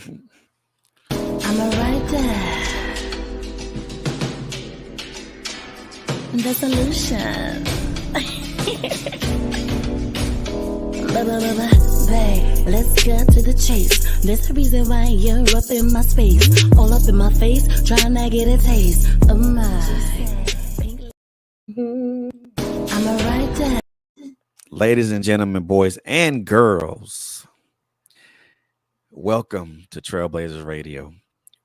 I'm a writer. The solution. Babe, let's get to the chase. There's a reason why you're up in my space. All up in my face, trying to get a taste of my. I'm a writer. Ladies and gentlemen, boys and girls, welcome to TrailBlazerz Radio.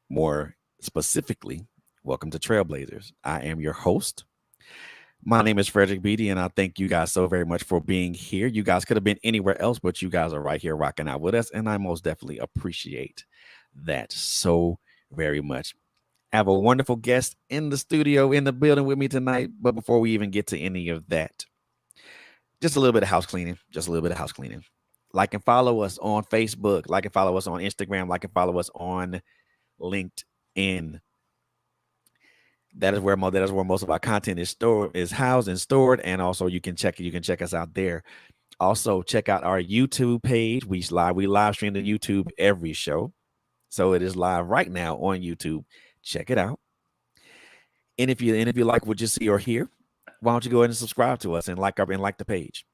More specifically, welcome to TrailBlazerz. I am your host. My name is Frederick Beatty, and I thank you guys so very much for being here. You guys could have been anywhere else, but you guys are right here rocking out with us, and I most definitely appreciate that so very much. I have a wonderful guest in the studio, in the building with me tonight, but before we even get to any of that, just a little bit of house cleaning, Like and follow us on Facebook, like and follow us on Instagram, like and follow us on LinkedIn. That is where most of our content is housed and stored, and also you can check us out there. Also, check out our YouTube page. We live stream the YouTube every show, so it is live right now on YouTube. Check it out. And if you like what you see or hear, why don't you go ahead and subscribe to us and like the page.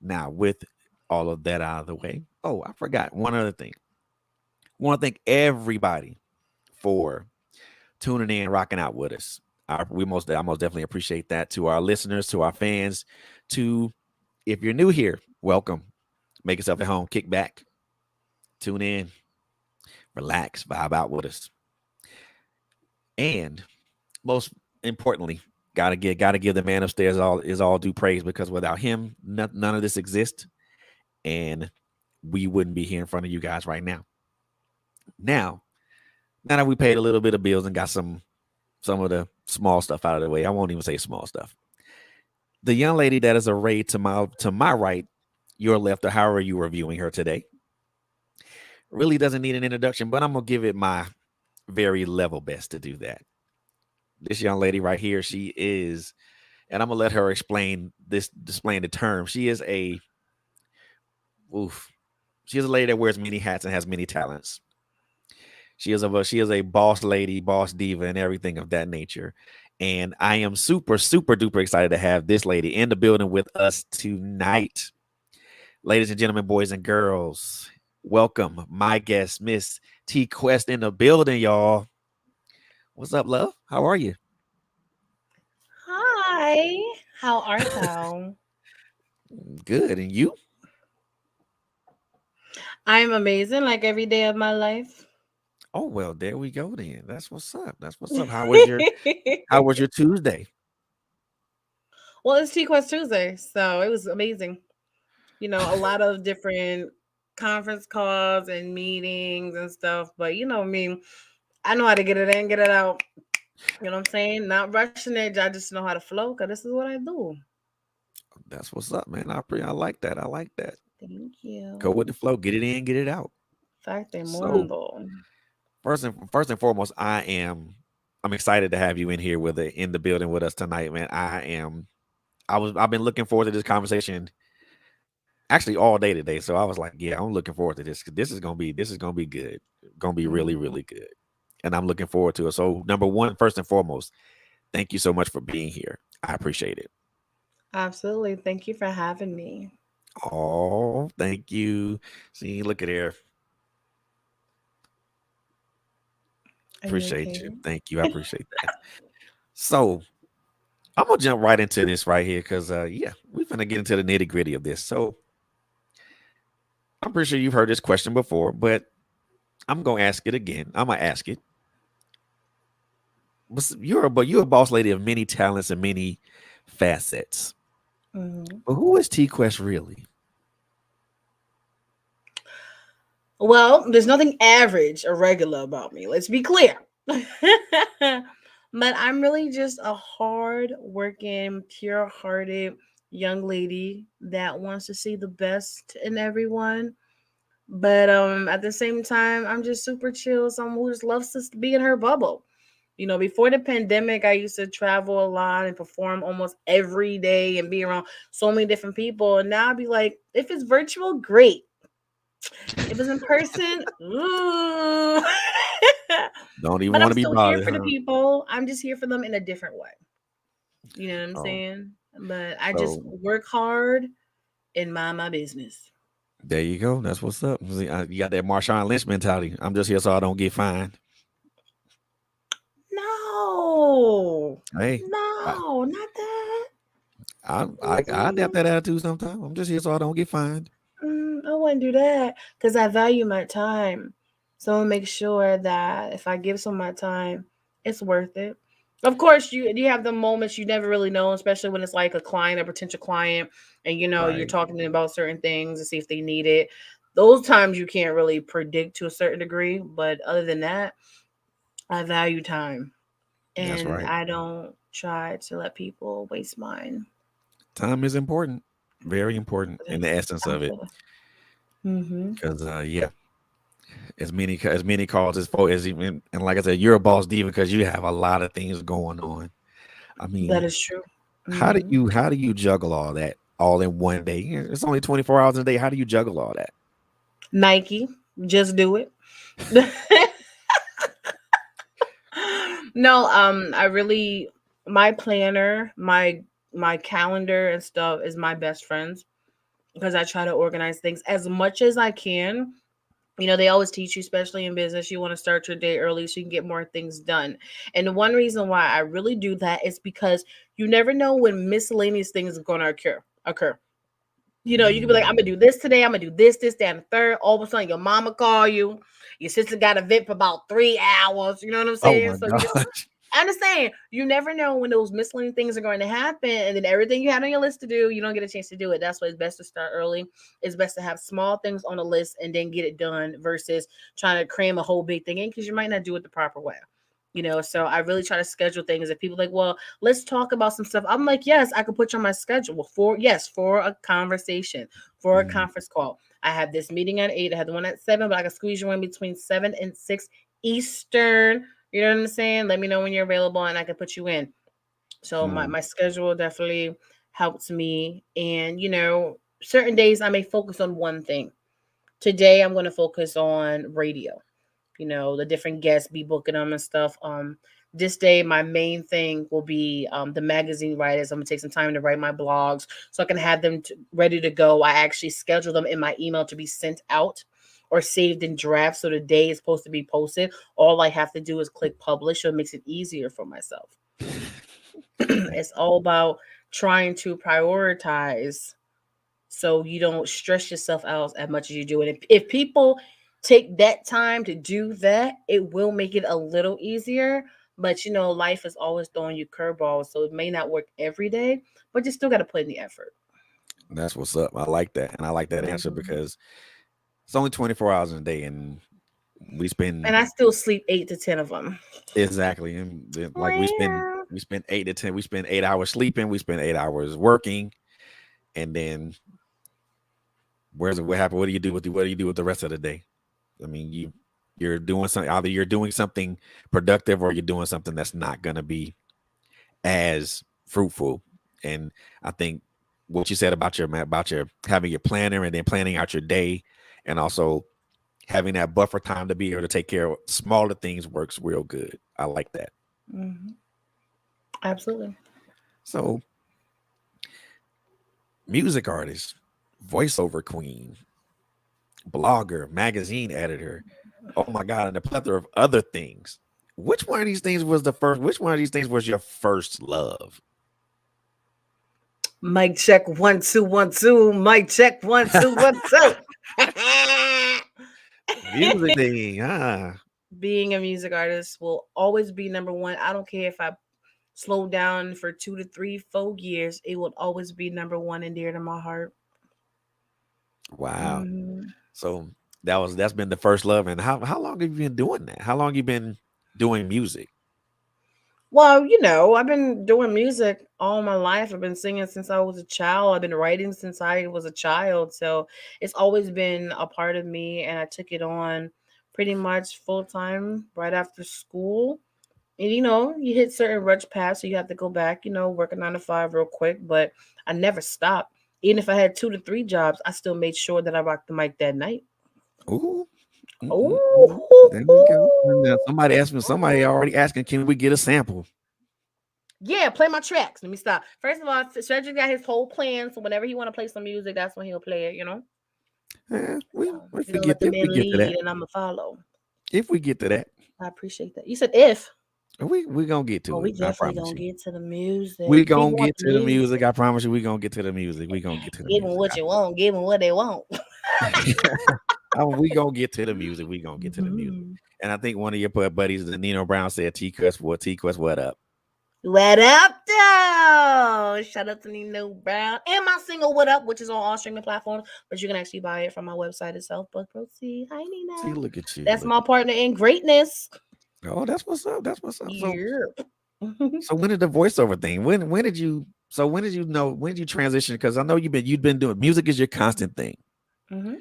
Now, with all of that out of the way, I forgot one other thing. I want to thank everybody for tuning in, rocking out with us. I most definitely appreciate that. To our listeners, to our fans, if you're new here, welcome. Make yourself at home, kick back, tune in, relax, vibe out with us. And most importantly, gotta give the man upstairs all due praise, because without him, none of this exists, and we wouldn't be here in front of you guys right now. Now that we paid a little bit of bills and got some of the small stuff out of the way, I won't even say small stuff. The young lady that is arrayed to my right, your left, or however you are viewing her today, really doesn't need an introduction, but I'm gonna give it my very level best to do that. This young lady right here, she is, and I'm gonna let her displaying the term. She is a lady that wears many hats and has many talents. She is a boss lady, boss diva, and everything of that nature. And I am super, super duper excited to have this lady in the building with us tonight. Ladies and gentlemen, boys and girls, welcome my guest, Miss T Quest, in the building, y'all. What's up, love? How are you? Hi. How art thou? Good. And you? I'm amazing, like every day of my life. Oh, well, there we go then. That's what's up. How was your Tuesday? Well, it's T-Quest Tuesday, so it was amazing. A lot of different conference calls and meetings and stuff, but I know how to get it in, get it out. You know what I'm saying? Not rushing it. I just know how to flow, because this is what I do. That's what's up, man. I like that. Thank you. Go with the flow. Get it in, get it out. Fact del So, mundo. first and foremost, I'm excited to have you in here in the building with us tonight, man. I've been looking forward to this conversation actually all day today. So I was like, yeah, I'm looking forward to this. This is gonna be good. Gonna be really, really good. And I'm looking forward to it. So number one, first and foremost, thank you so much for being here. I appreciate it. Absolutely. Thank you for having me. Oh, thank you. See, look at here. Appreciate you. Thank you. I appreciate that. So I'm gonna jump right into this right here, because we're gonna get into the nitty gritty of this. So I'm pretty sure you've heard this question before, but I'm gonna ask it again. I'm gonna ask it. You're a boss lady of many talents and many facets. But who is T Quest really? Well, there's nothing average or regular about me. Let's be clear. But I'm really just a hard-working, pure-hearted young lady that wants to see the best in everyone. But at the same time, I'm just super chill, someone who just loves to be in her bubble. Before the pandemic, I used to travel a lot and perform almost every day and be around so many different people. And now I'd be like, if it's virtual, great. If it's in person, ooh. Don't even But want I'm to be still here bothered, for the huh? people. I'm just here for them in a different way. You know what I'm Oh, saying? But I just so work hard and mind my business. there you go. That's what's up. See, you got that Marshawn Lynch mentality. I'm just here so I don't get fined. No, Hey, I no, not that. I adapt Mm-mm. that attitude sometimes. I'm just here so I don't get fined. I wouldn't do that because I value my time. So I'll make sure that if I give some of my time, it's worth it. Of course, you have the moments you never really know, especially when it's like a client, a potential client, and you're Right. talking to them about certain things to see if they need it. Those times you can't really predict to a certain degree, but other than that, I value time That's and right. I don't try to let people waste mine. Time is important. Very important in the essence of it. Absolutely. Mm-hmm. Because yeah, as many calls as even, and like I said, you're a boss diva because you have a lot of things going on. I That mean, is true. Mm-hmm. how do you juggle all that all in one day? Yeah, it's only 24 hours a day. How do you juggle all that? Nike, just do it. No, I really my planner, my calendar and stuff is my best friends because I try to organize things as much as I can. They always teach you, especially in business, you want to start your day early so you can get more things done. And the one reason why I really do that is because you never know when miscellaneous things are going to occur. You can be like, I'm gonna Mm. do this today. I'm gonna do this, that, and the third. All of a sudden, your mama call you. Your sister got a vent for about 3 hours. You know what I'm Oh saying? my So you just gosh. I understand. You never know when those miscellaneous things are going to happen, and then everything you had on your list to do, you don't get a chance to do it. That's why it's best to start early. It's best to have small things on the list and then get it done versus trying to cram a whole big thing in because you might not do it the proper way. So I really try to schedule things. If people are like, well, let's talk about some stuff. I'm like, yes, I could put you on my schedule for a conversation, for a Mm. conference call. I have this meeting at 8. I have the one at 7, but I can squeeze you in between 7 and 6 Eastern. You know what I'm saying? Let me know when you're available and I can put you in. So my, Mm. my schedule definitely helps me. And, certain days I may focus on one thing. Today I'm going to focus on radio. The different guests be booking them and stuff. This day my main thing will be the magazine writers. I'm gonna take some time to write my blogs so I can have them ready to go. I actually schedule them in my email to be sent out or saved in drafts, so the day is supposed to be posted. All I have to do is click publish, so it makes it easier for myself. It's all about trying to prioritize so you don't stress yourself out as much as you do. And if people take that time to do that, it will make it a little easier. But life is always throwing you curveballs, so it may not work every day, but you still got to put in the effort. That's what's up. I like that. And I like that answer Mhm. because it's only 24 hours in a day and we spend And I still sleep 8 to 10 of them. exactly and like we spend 8 to 10, we spend 8 hours sleeping, we spend 8 hours working, and then what happened? What do you do with the rest of the day? I mean, you're doing something, either you're doing something productive or you're doing something that's not gonna be as fruitful. And I think what you said about your having your planner and then planning out your day and also having that buffer time to be able to take care of smaller things works real good. I like that. Mhm. Absolutely. So, music artist, voiceover queen, blogger, magazine editor. Oh my God, and a plethora of other things. Which one of these things was your first love? Mic check 1 2 1 2. Mic check 1 2 1 2. Music thing, ah. Being a music artist will always be number one. I don't care if I slow down for 2 to 3 4 years. It will always be number one and dear to my heart. Wow. Mhm. So that's been the first love. And how long have you been doing that? How long you been doing music? Well, I've been doing music all my life. I've been singing since I was a child. I've been writing since I was a child. So it's always been a part of me. And I took it on pretty much full time right after school. And you hit certain rutch paths, so you have to go back, work a 9 to 5 real quick. But I never stopped. Even if I had 2 to 3 jobs, I still made sure that I rocked the mic that night. Ooh. There we go. And Oh, somebody asked me. Somebody already asking, can we get a sample? yeah, play my tracks. Let me stop. First of all, Cedric got his whole plan, so whenever he want to play some music, that's when he'll play it. We You know, let forget the if we man get to that. lead, and I'ma follow. If we get to that, I appreciate that. You said if. we gonna get Oh, to we it. I definitely promise gonna you. get to the We music. gonna People want get the to the music. music. I promise you. We gonna get to the music. We gonna get to the Give them music. what you want. Give them what they want. We gonna get to the music. We gonna get to the music. Mhm. And I think one of your buddies, Nino Brown, said, "T-Quest, what up?" What up, though? Shout out to Nino Brown and my single "What Up," which is on all streaming platforms, but you can actually buy it from my website itself. But proceed. Hi, See, Nina. look at you. That's my partner in greatness. Oh, that's what's up. That's what's up. Yeah. So when did the voiceover thing? When did you? So when did you know? When did you transition? Because I know you've been doing music is your constant thing. Mm-hmm.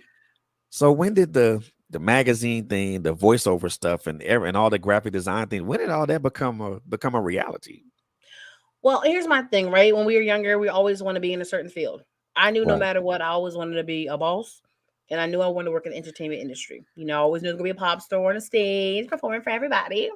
So when did the magazine thing, the voiceover stuff, and all the graphic design thing? When did all that become a reality? Well, here's my thing, right? When we were younger, we always want to be in a certain field. I knew no Right. matter what, I always wanted to be a boss. And I knew I wanted to work in the entertainment industry. I always knew it was going to be a pop star on a stage performing for everybody.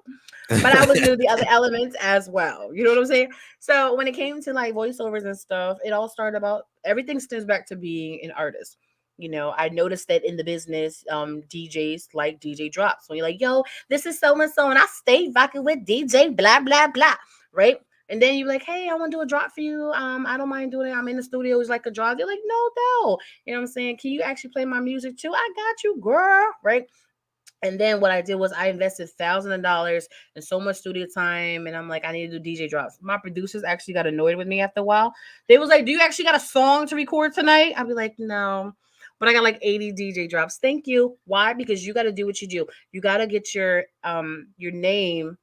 But I always knew the other elements as well. You know what I'm saying? So when it came to like voiceovers and stuff, it all started about everything stems back to being an artist. I noticed that in the business, DJs like DJ drops. When you're like, yo, this is so and so, and I stay rocking with DJ, blah, blah, blah. Right? And then you're like, hey, I want to do a drop for you. I don't mind doing it. I'm in the studio. It's like a drop. They're like, no. You know what I'm saying? Can you actually play my music too? I got you, girl. Right? And then what I did was I invested thousands of dollars and so much studio time. And I'm like, I need to do DJ drops. My producers actually got annoyed with me after a while. They was like, do you actually got a song to record tonight? I'd be like, no. But I got like 80 DJ drops. Thank you. Why? Because you got to do what you do. You got to get your name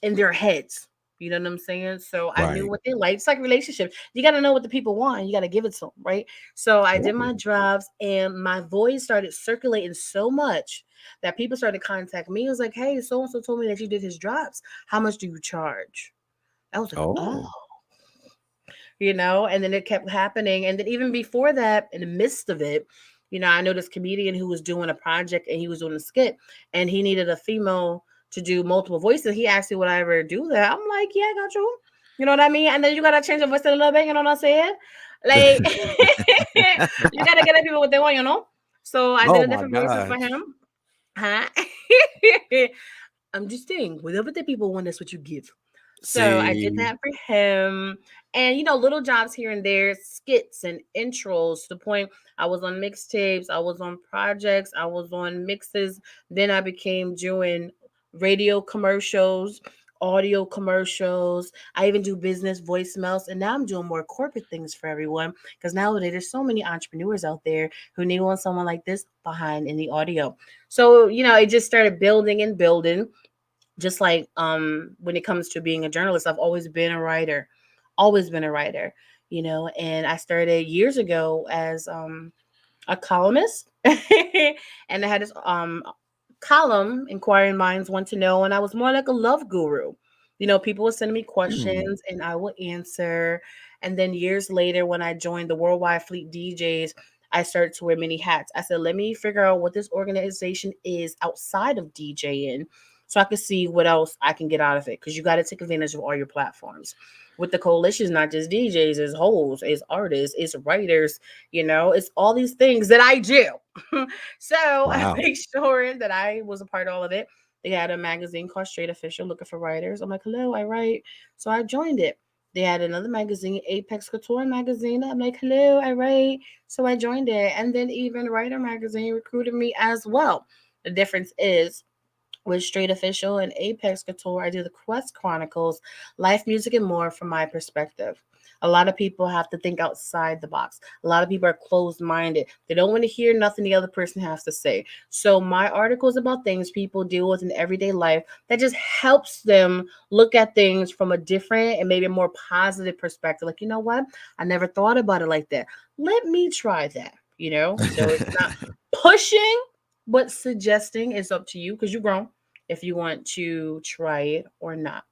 in their heads. You know what I'm saying? So I knew Right. what they like. It's like relationships. You got to know what the people want. And you got to give it to them, right? So I did my Ooh. drops, and my voice started circulating so much that people started contacting me. It was like, "Hey, so and so told me that you did his drops. How much do you charge?" I was like, "Oh." Oh. And then it kept happening. And then even before that, in the midst of it, I know this comedian who was doing a project and he was doing a skit and he needed a female to do multiple voices. He asked me would I ever do that. I'm like, yeah, I got you. You know what I mean? And then you gotta change the voice a little bit, you know what I'm saying? Like you gotta get the people what they want. So I did Oh a my different voices for gosh. him. Huh? I'm just saying, whatever the people want, that's what you give. So I did See. that for him. And little jobs here and there, skits and intros to the point I was on mixtapes, I was on projects, I was on mixes. Then I became doing radio commercials, audio commercials. I even do business voicemails. And now I'm doing more corporate things for everyone. Because nowadays there's so many entrepreneurs out there who need someone like this behind in the audio. So, it just started building and building. Just like when it comes to being a journalist, I've always been a writer, and I started years ago as a columnist. And I had this column, Inquiring Minds Want to Know, and I was more like a love guru. People would send me Hmm. questions and I would answer. And then years later, when I joined the Worldwide Fleet DJs, I started to wear many hats. I said, let me figure out what this organization is outside of DJing so I could see what else I can get out of it. Because you got to take advantage of all your platforms. With the coalition, it's not just DJs, it's hosts, it's artists, it's writers, it's all these things that I do. So I Wow. make sure that I was a part of all of it. They had a magazine called Straight Official looking for writers. I'm like, hello, I write. So I joined it. They had another magazine, Apex Couture magazine. I'm like, hello, I write. So I joined it. And then even Writer magazine recruited me as well. The difference is with Straight Official and Apex Couture, I do the Quest Chronicles, life, music, and more from my perspective. A lot of people have to think outside the box. A lot of people are closed minded. They don't want to hear nothing the other person has to say. So, my articles about things people deal with in everyday life that just helps them look at things from a different and maybe a more positive perspective. Like, you know what? I never thought about it like that. Let me try that. So it's not pushing, but suggesting is up to you because you're grown if you want to try it or not.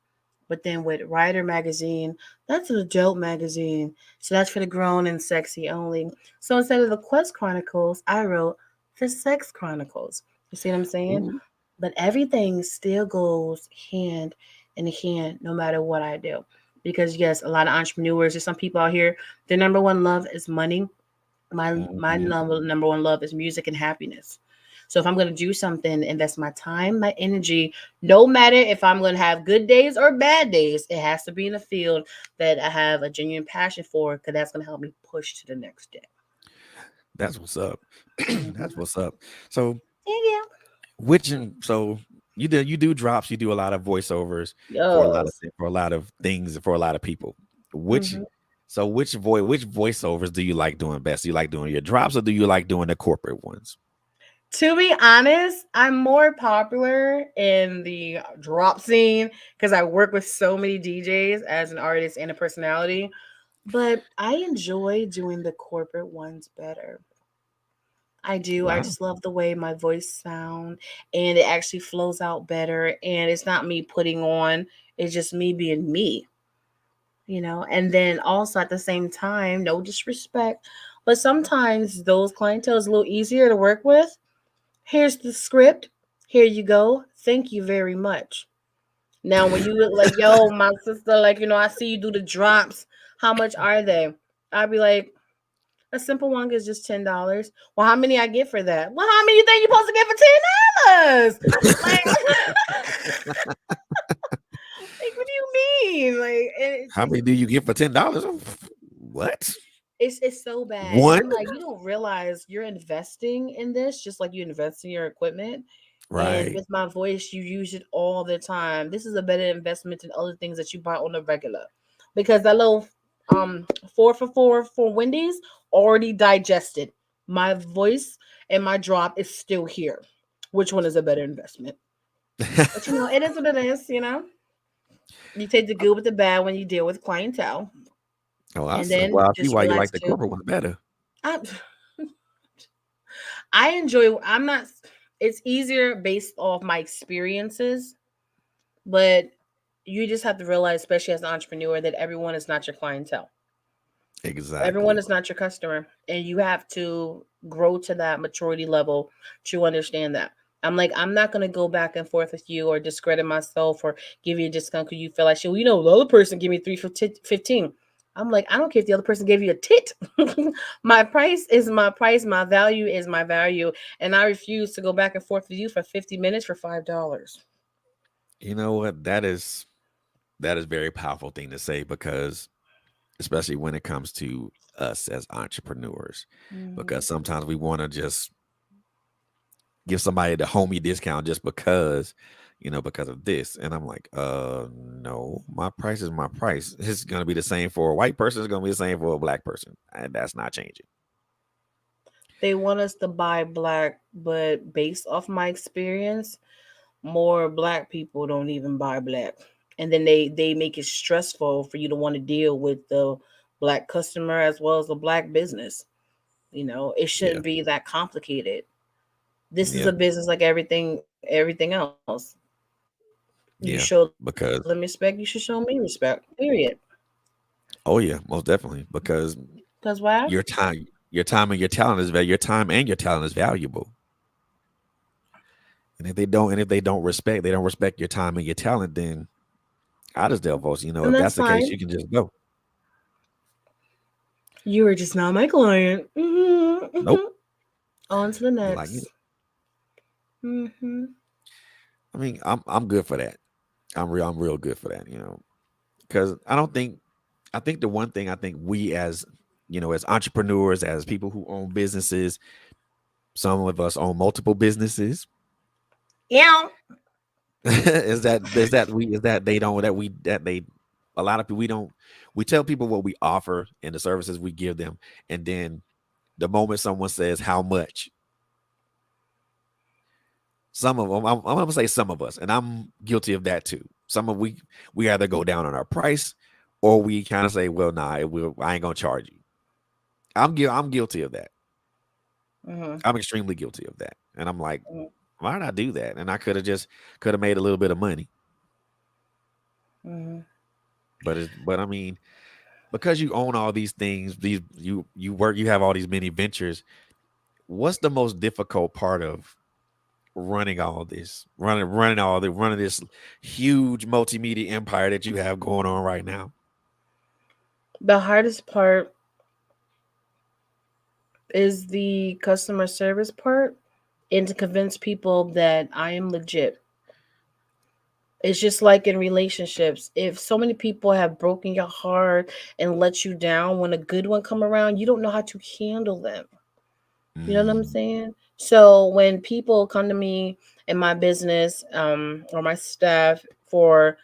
But then with Writer magazine, that's an adult magazine. So that's for the grown and sexy only. So instead of the Quest Chronicles, I wrote The Sex Chronicles. You see what I'm saying? Ooh. But everything still goes hand in hand no matter what I do. Because yes, a lot of entrepreneurs, there's some people out here, their number one love is money. My Mhm. number one love is music and happiness. So if I'm gonna do something, invest my time, my energy, no matter if I'm gonna have good days or bad days, it has to be in a field that I have a genuine passion for, because that's gonna help me push to the next day. That's what's up. Mhm. That's what's up. So Yeah. so you do drops, you do a lot of voiceovers for a lot of Yes. for a lot of things for a lot of people. Which Hmm. so which voiceovers do you like doing best? Do you like doing your drops or do you like doing the corporate ones? To be honest, I'm more popular in the drop scene because I work with so many DJs as an artist and a personality. But I enjoy doing the corporate ones better. I do. I Wow. just love the way my voice sound, and it actually flows out better, and it's not me putting on, it's just me being me. And then also at the same time, no disrespect, but sometimes those clientele is a little easier to work with. Here's the script. Here you go. Thank you very much. Now, when you look like, yo, my sister, like, I see you do the drops. How much are they? I'd be like, a simple one is just $10. Well, how many I get for that? Well, how many you think you're supposed to get for $10? Like, like, what do you mean? Like, How many do you get for $10? What? it's so bad. And One? I'm like, you don't realize you're investing in this just like you invest in your equipment. And Right. with my voice, you use it all the time. This is a better investment than other things that you buy on the regular. Because that little 4 for 4 for Wendy's already digested. My voice and my drop is still here. Which one is a better investment? But it is what it is. You take the good with the bad when you deal with clientele. Oh, And well, then I see just why you realize like the too. corporate ones better. I, I enjoy. I'm not. It's easier based off my experiences, but you just have to realize, especially as an entrepreneur, that everyone is not your clientele. Everyone Exactly. is not your customer, and you have to grow to that maturity level to understand that. I'm not gonna go back and forth with you or discredit myself or give you a discount because you feel like shit. Well, the other person give me 3 for 15. I'm like, I don't care if the other person gave you a tit. My price is my price. My value is my value, and I refuse to go back and forth with you for 50 minutes for $5. You know what? That is a very powerful thing to say because especially when it comes to us as entrepreneurs, Mhm. because sometimes we want to just give somebody the homie discount just because of this. And I'm like, no, my price is my price. It's gonna be the same for a white person, it's gonna be the same for a black person. And that's not changing. They want us to buy black, but based off my experience, more black people don't even buy black. And then they make it stressful for you to want to deal with the black customer as well as the black business. It Yeah, shouldn't be that complicated. This is yeah, a business like everything else. You show them yeah. respect, you should show Because me respect. Period. oh yeah, most definitely. Because Because why? your time and your talent is valuable. And if they don't respect your time and your talent, then I just tell folks, And if that's that's the case, fine. you can just go. You are just not my client. Nope. On to the Be like, next. Hmm. I mean, I'm good for that. I'm real good for that, because I think the one thing I think we as as entrepreneurs, as people who own businesses, some of us own multiple businesses, Yeah. is that they don't that we that they a lot of people we tell people what we offer and the services we give them, and then the moment someone says how much, some of them I'm gonna say some of us, and I'm guilty of that too. Some of we either go down on our price or we kind of say, well, nah, I ain't gonna charge you. I'm guilty of that. Hmm. I'm extremely guilty of that. And I'm like, why did I do that? And I could have made a little bit of money. Hmm. But I mean, because you own all these things, you have all these many ventures. what's the most difficult part of running all this, running this huge multimedia empire that you have going on right now? The hardest part is the customer service part, and to convince people that I am legit. It's just like in relationships. If so many people have broken your heart and let you down, when a good one come around, you don't know how to handle them. You know what I'm Mm, saying? So when people come to me in my business, or my staff for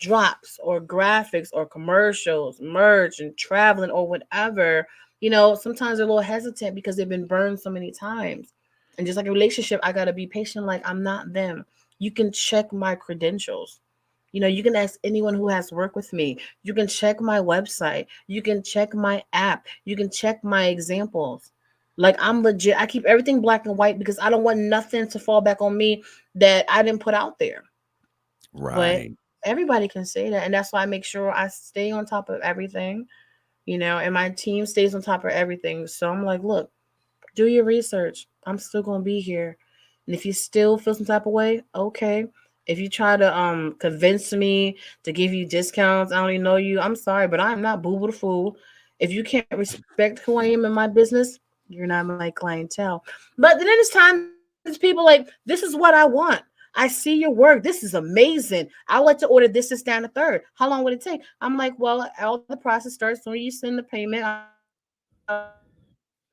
drops or graphics or commercials, merch and traveling or whatever, sometimes they're a little hesitant because they've been burned so many times. And just like a relationship, I gotta be patient. Like, I'm not them. You can check my credentials. You can ask anyone who has worked with me. You can check my website. You can check my app. You can check my examples. Like, I'm legit. I keep everything black and white because I don't want nothing to fall back on me that I didn't put out there. But right. everybody can say that. And that's why I make sure I stay on top of everything, and my team stays on top of everything. So I'm like, look, do your research. I'm still gonna be here. And if you still feel some type of way, okay. If you try to convince me to give you discounts, I don't even know you. I'm sorry, but I'm not Boo Boo the Fool. If you can't respect who I am in my business, you're not my clientele. But then there's times people like, this is what I want. I see your work. This is amazing. I would like to order this down a third. How long would it take? I'm like, well, all the process starts when you send the payment. I'll send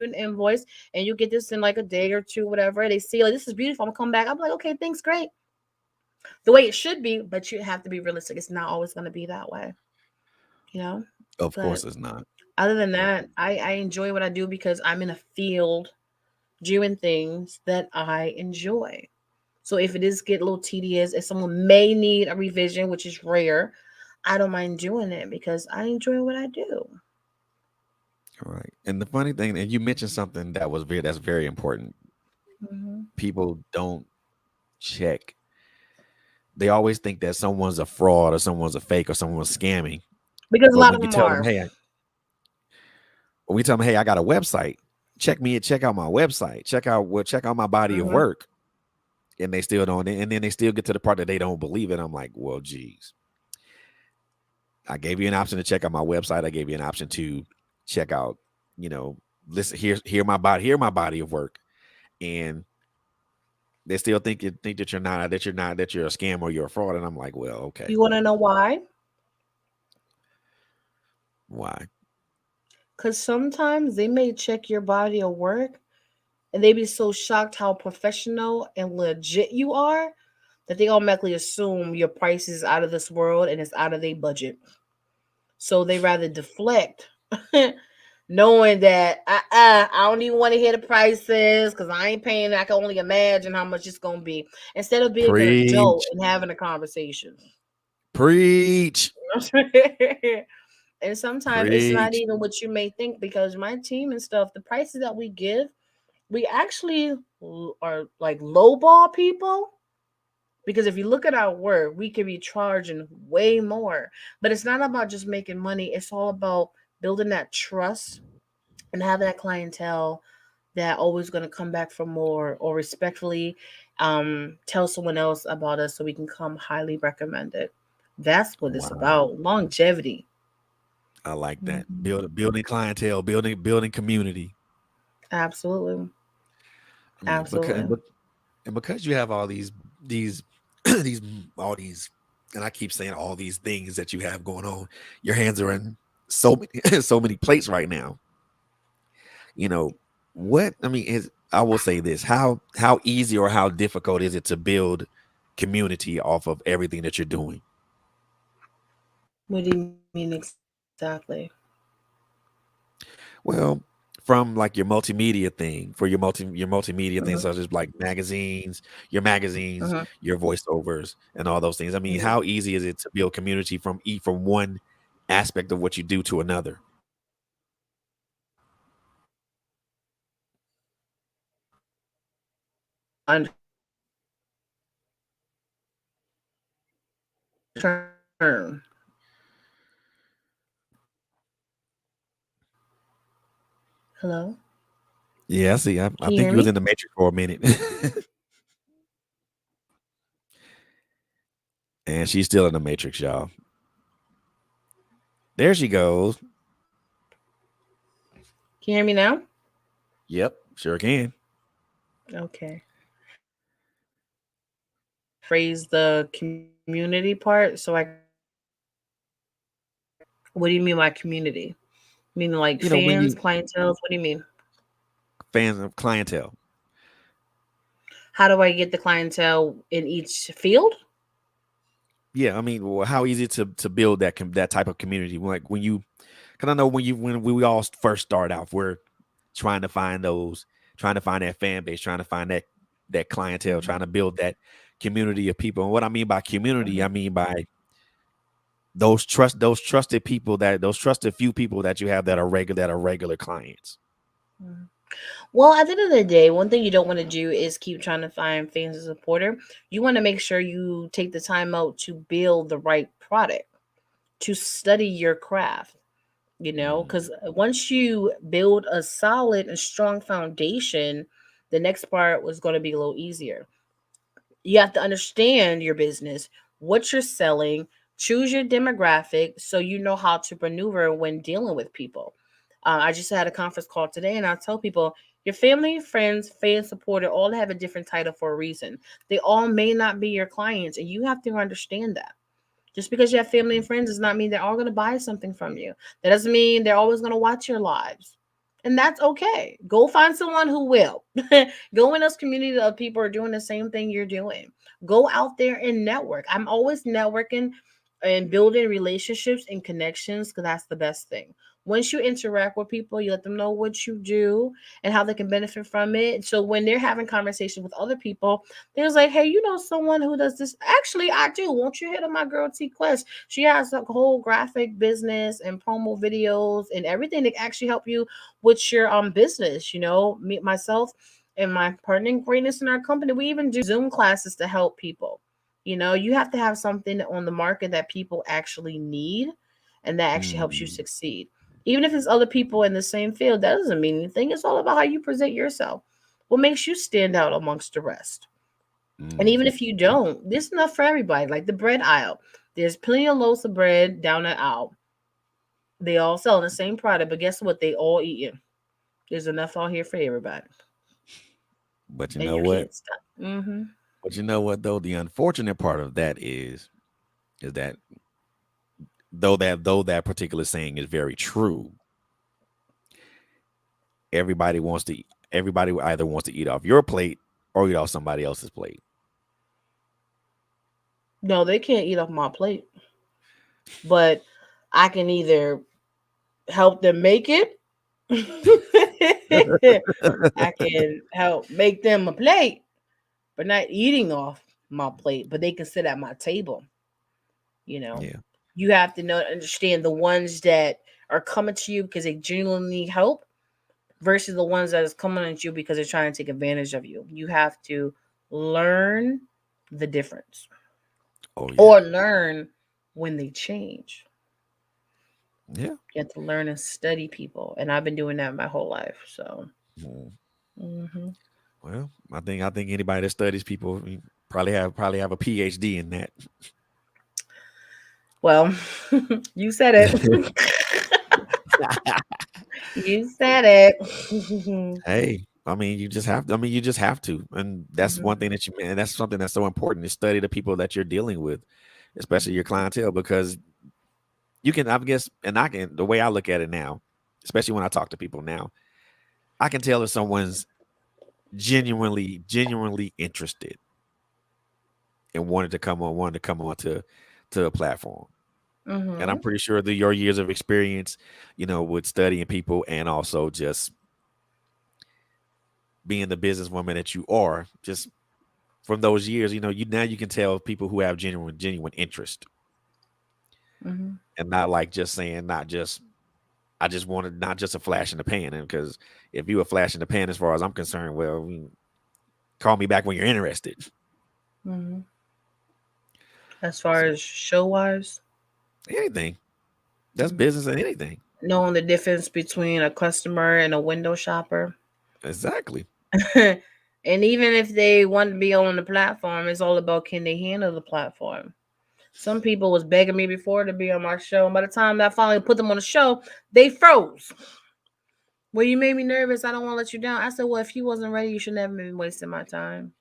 you an invoice and you get this in like a day or two, whatever. They see like, this is beautiful. I'm gonna come back. I'm like, okay, thanks, great. The way it should be, but you have to be realistic. It's not always gonna be that way, you know. But Of course it's not. other than that, I enjoy what I do because I'm in a field doing things that I enjoy. So if it is get a little tedious, if someone may need a revision, which is rare, I don't mind doing it because I enjoy what I do. Right. And the funny thing, and you mentioned something that's very important. Hmm. People don't check. They always think that someone's a fraud or someone's a fake or someone's scamming. Because a But lot when of you them tell them, are. hey, when we tell them, hey, I got a website, check out my website, check out my body of Hmm. work. And they still don't, and then they still get to the part that they don't believe it. I'm like, well, geez. I gave you an option to check out my website. I gave you an option to check out, you know, listen, hear my body of work. And they still think that you're a scam or you're a fraud. And I'm like, well, okay. You want to know why? Why? Because sometimes they may check your body of work and they be so shocked how professional and legit you are that they automatically assume your price is out of this world and it's out of their budget. So they rather deflect, knowing that I don't even want to hear the prices because I ain't paying. I can only imagine how much it's gonna be. Instead of being an adult Preach. and having a conversation. Preach. And sometimes it's not Preach. even what you may think because my team and stuff, the prices that we give, we actually are like lowball people. Because if you look at our work, we could be charging way more. But it's not about just making money. It's all about building that trust and having that clientele that always going to come back for more or respectfully tell someone else about us so we can come highly recommended. That's what it's Wow. about. Longevity. I like that. Mhm. Building clientele, building community. Absolutely. I mean, Absolutely. because you have all these these all these, and I keep saying all these things that you have going on, your hands are in so many so many plates right now. You know what I mean is, I will say this: how easy or how difficult is it to build community off of everything that you're doing? What do you mean exactly? Well, from like your multimedia thing, for your multimedia Mhm. things, such as like magazines, Mhm. your voiceovers, and all those things. I mean, Mhm. how easy is it to build community from one aspect of what you do to another? Term. Hello? Yeah, I see. I Can you think hear you was me? in the matrix for a minute. And she's still in the matrix, y'all. There she goes. Can you hear me now? Yep, sure can. Okay. Phrase the community part so I can what do you mean by community? Meaning like You know, when fans, you clientele? What do you mean? fans of clientele. How do I get the clientele in each field? Yeah, I mean, well, how easy to build that type of community? Like when you, because I know when we all first start out, we're trying to find trying to find that fan base, trying to find that clientele, Mhm, trying to build that community of people. And what I mean by community, I mhm, mean by those trusted people those trusted few people that you have that are regular clients. mhm. Well, at the end of the day, one thing you don't want to do is keep trying to find fans and supporter. You want to make sure you take the time out to build the right product, to study your craft, Mm, because once you build a solid and strong foundation, the next part was going to be a little easier. You have to understand your business, what you're selling, choose your demographic so you know how to maneuver when dealing with people. I just had a conference call today, and I tell people your family, friends, fan supporter all have a different title for a reason. They all may not be your clients, and you have to understand that. Just because you have family and friends does not mean they're all going to buy something from you. That doesn't mean they're always going to watch your lives. And that's okay. Go find someone who will. Go in those community of people who are doing the same thing you're doing. Go out there and network. I'm always networking and building relationships and connections because that's the best thing. Once you interact with people, you let them know what you do and how they can benefit from it. So when they're having conversations with other people, there's like, hey, you know someone who does this? Actually, I do. Won't you hit on my girl T Quest? She has a whole graphic business and promo videos and everything to actually help you with your business. Me myself and my partner in greatness in our company, we even do Zoom classes to help people. You have to have something on the market that people actually need and that actually helps you mm, succeed. Even if it's other people in the same field, that doesn't mean anything. It's all about how you present yourself. What makes you stand out amongst the rest? And even mhm. if you don't, there's enough for everybody. Like the bread aisle, there's plenty of loaves of bread down the aisle. They all selling the same product, but guess what? They all eating. There's enough out here for everybody, But you and know you what? can't stop. Mm-hmm. But you know what though? The unfortunate part of that is that though that particular saying is very true, everybody wants to everybody either wants to eat off your plate or eat off somebody else's plate. No, they can't eat off my plate, but I can either help them make it. I can help make them a plate, but not eating off my plate. But they can sit at my table. You know, Yeah. you have to understand the ones that are coming to you because they genuinely need help versus the ones that is coming at you because they're trying to take advantage of you. You have to learn the difference Oh yeah. or learn when they change. Yeah. You have to learn and study people, and I've been doing that my whole life. So, Mm. hmm Well, I think anybody that studies people probably have a PhD in that. well, you said it. You said it. Hey, I mean, you just have to. I mean, you just have to, and that's hmm one thing that and that's something that's so important is study the people that you're dealing with, especially your clientele, because you can, I guess, and I can. The way I look at it now, especially when I talk to people now, I can tell if someone's genuinely interested and wanted to come on to a platform. And I'm hmm pretty sure that your years of experience, with studying people and also just being the businesswoman that you are, just from those years, you can tell people who have genuine interest hmm and not like just saying, not just I just wanted not just a flash in the pan. And because if you a flash in the pan, as far as I'm concerned, well, call me back when you're interested. hmm As far So as show wise, anything that's business and anything. knowing the difference between a customer and a window shopper. Exactly. And even if they want to be on the platform, it's all about can they handle the platform. Some people was begging me before to be on my show, and by the time that I finally put them on the show, they froze. Well, you made me nervous. I don't want to let you down. I said, well, if you wasn't ready, you should never be wasting my time.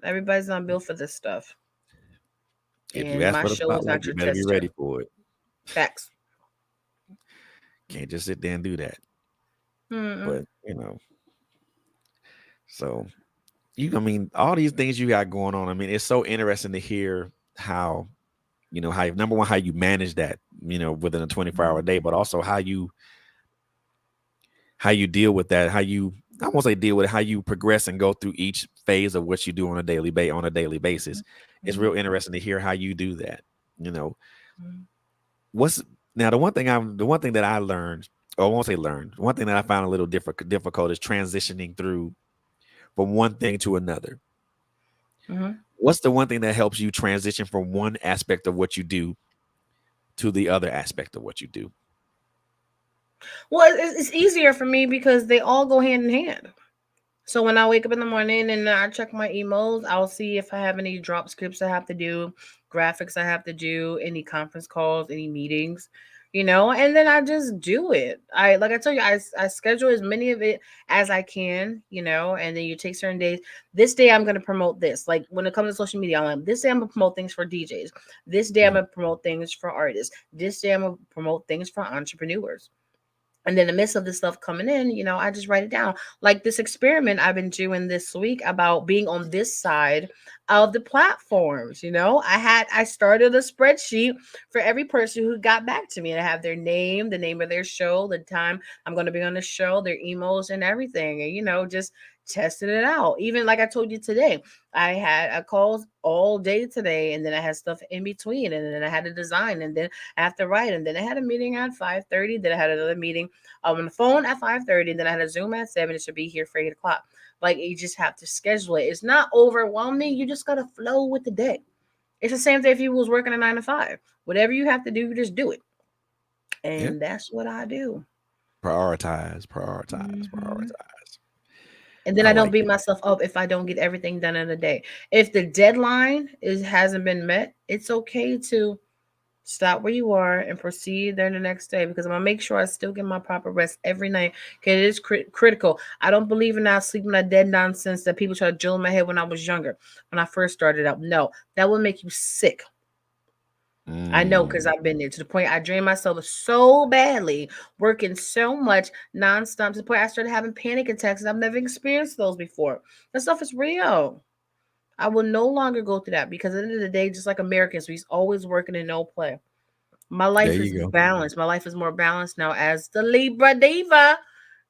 Everybody's not built for this stuff, If you and ask my for the show is spotlight, not you your better be ready tester. for it. Facts. Can't just sit there and do that. Mm-mm. But so I mean, all these things you got going on. I mean, it's so interesting to hear how, how number one, how you manage that, within a 24-hour day, but also how you deal with that, I won't say deal with it, how you progress and go through each phase of what you do on a daily basis. It's real interesting to hear how you do that. You know, what's now the one thing that I learned, or I won't say learned, one thing that I found a little difficult is transitioning through from one thing to another. Mm-hmm. What's the one thing that helps you transition from one aspect of what you do to the other aspect of what you do? Well, it's easier for me because they all go hand in hand. So when I wake up in the morning and I check my emails, I'll see if I have any drop scripts I have to do, graphics I have to do, any conference calls, any meetings, and then I just do it. Like I told you, I schedule as many of it as I can, and then you take certain days. This day I'm gonna promote this. Like when it comes to social media, I'm like, this day I'm gonna promote things for DJs. This day I'm Mhm. gonna promote things for artists. This day I'm gonna promote things for entrepreneurs. And in the midst of this stuff coming in, I just write it down. Like this experiment I've been doing this week about being on this side of the platforms. I started a spreadsheet for every person who got back to me, and I have their name, the name of their show, the time I'm going to be on the show, their emails and everything. And just testing it out. Even like I told you today, I had a calls all day today, and then I had stuff in between, and then I had to design, and then I have to write, and then I had a meeting at 5:30. Then I had another meeting on the phone at 5:30. Then I had a Zoom at 7. It should be here for 8 o'clock. Like you just have to schedule it. It's not overwhelming. You just gotta flow with the day. It's the same thing if you was working a 9 to 5. Whatever you have to do, just do it. Yeah. And that's what I do. Prioritize, Mhm. prioritize. And then I I don't like beat that. myself up if I don't get everything done in a day. If the deadline hasn't been met, it's okay to stop where you are and proceed there the next day, because I'm gonna make sure I still get my proper rest every night. Okay, it is critical. I don't believe in that sleeping that dead nonsense that people try to drill in my head when I was younger, when I first started out. No, that will make you sick. I know because Mm. I've been there to the point I drained myself so badly, working so much nonstop to the point I started having panic attacks, and I've never experienced those before. That stuff is real. I will no longer go through that because at the end of the day, just like Americans, we's always working and no play. My There life is you go. balanced. My life is more balanced now as the Libra diva.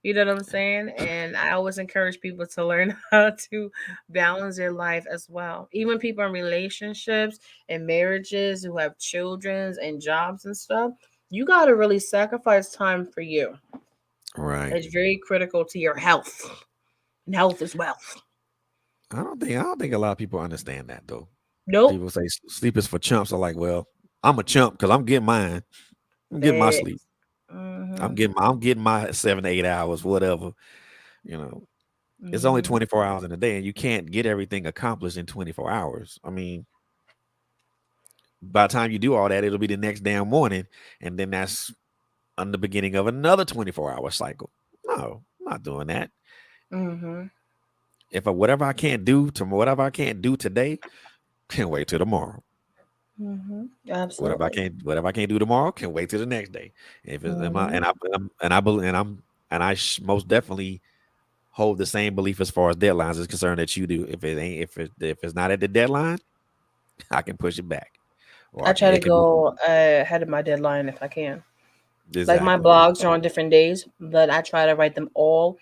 You know what I'm saying? And I always encourage people to learn how to balance their life as well. Even people in relationships and marriages who have children and jobs and stuff, you got to really sacrifice time for you. Right. It's very critical to your health, and health is wealth. I don't think a lot of people understand that though. Nope. People say sleep is for chumps. I'm like, well, I'm a chump because I'm getting mine. I'm getting my sleep. Facts. Mm-hmm. I'm getting my 7 to 8 hours, whatever. You know, it's only Mm-hmm. 24 hours in a day, and you can't get everything accomplished in 24 hours. I mean, by the time you do all that, it'll be the next damn morning, and then that's on the beginning of another 24-hour cycle. No, I'm not doing that. Mm-hmm. Whatever I can't do today, can't wait till tomorrow. Mm-hmm. Whatever I Absolutely. can't whatever I can't do tomorrow, can wait till the next day. If it's am I Mm-hmm. and I believe and I most definitely hold the same belief as far as deadlines is concerned that you do. If it's not at the deadline, I can push it back, or I I can try to it can be go ahead of my deadline if I can. Like my exactly. blogs are on different days, but I try to write them all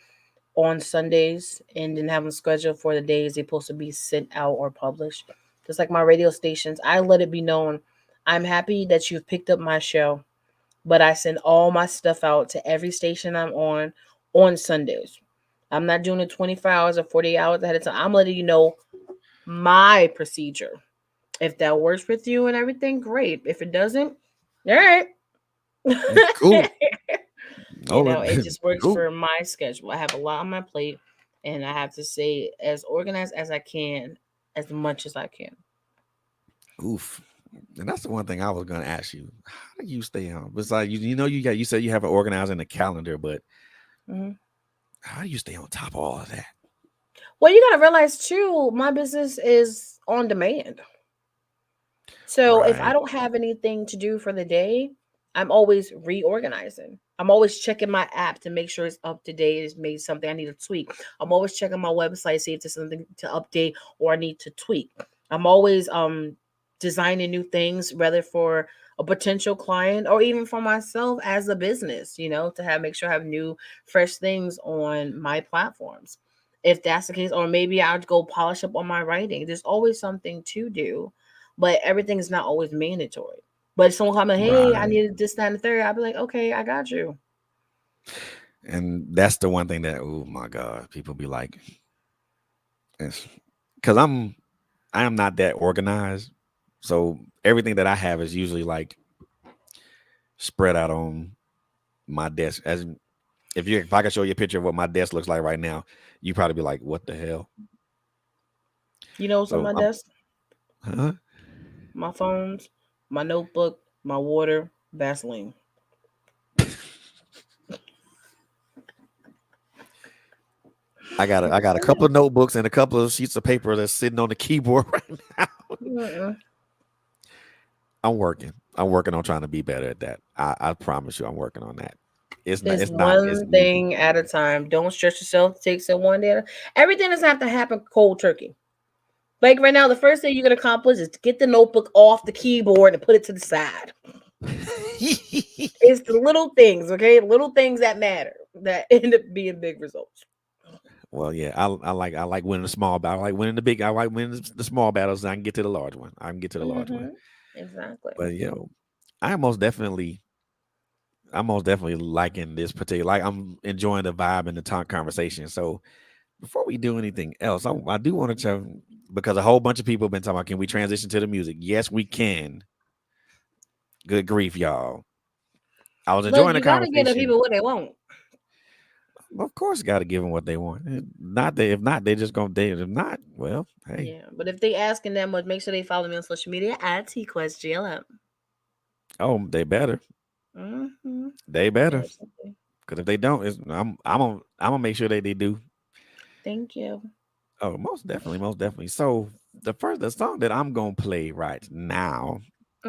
on Sundays and then have them scheduled for the days they're supposed to be sent out or published. Just like my radio stations, I let it be known I'm happy that you've picked up my show, but I send all my stuff out to every station I'm on Sundays. I'm not doing it 24 hours or 48 hours ahead of time. I'm letting you know my procedure. If that works with you and everything, great. If it doesn't, all right. It's cool. You Oh, know, it just works cool. for my schedule. I have a lot on my plate, and I have to stay as organized as I can, as much as I can. Oof. And that's the one thing I was gonna ask you. How do you stay on? Besides, you said you have it organized in the calendar, but Mhm. how do you stay on top of all of that? Well, you got to realize too, my business is on demand. So if I Right. don't have anything to do for the day, I'm always reorganizing. I'm always checking my app to make sure it's up to date. It's made something I need to tweak. I'm always checking my website, see if there's something to update or I need to tweak. I'm always designing new things, whether for a potential client or even for myself as a business, to have make sure I have new, fresh things on my platforms. If that's the case, or maybe I'll go polish up on my writing. There's always something to do, but everything is not always mandatory. But if someone come in, hey, I Right. need this, that, and the third, I'll be like, okay, I got you. And that's the one thing that, oh my God, people be like, because I am not that organized. So everything that I have is usually like spread out on my desk. As if I can show you a picture of what my desk looks like right now, you probably be like, what the hell? You know what's on So my desk? huh? My phones, my notebook, my water, Vaseline. I got a couple of notebooks and a couple of sheets of paper that's sitting on the keyboard right now. Mm-mm. I'm working. I'm working on trying to be better at that. I promise you, I'm working on that. It's not. It's It's not. It's one thing at a time. Don't stress yourself. Take it one day at a. Everything doesn't have to happen cold turkey. Like right now, the first thing you can accomplish is to get the notebook off the keyboard and put it to the side. It's the little things, okay? Little things that matter that end up being big results. Well, yeah, I like winning the small battle. I like winning the big. I like winning the small battles. And I can get to the large one. I can get to the large one. Mm-hmm. Exactly. But I most definitely, I'm most definitely liking this particular. Like I'm enjoying the vibe and the talk conversation. So before we do anything else, I do want to tell because a whole bunch of people have been talking about can we transition to the music? Yes, we can. Good grief, y'all. I was Look, enjoying the you gotta give the conversation. people what they want. Of course, got to give them what they want. Not that if not, they just gonna date. If not, well, hey, Yeah, but if they asking that much, make sure they follow me on social media at TQuestGLM. oh, they better. Mm-hmm. They better. Absolutely. Because if they don't, I'm gonna make sure they do. Thank you. Oh, most definitely, most definitely. So the song that I'm gonna play right now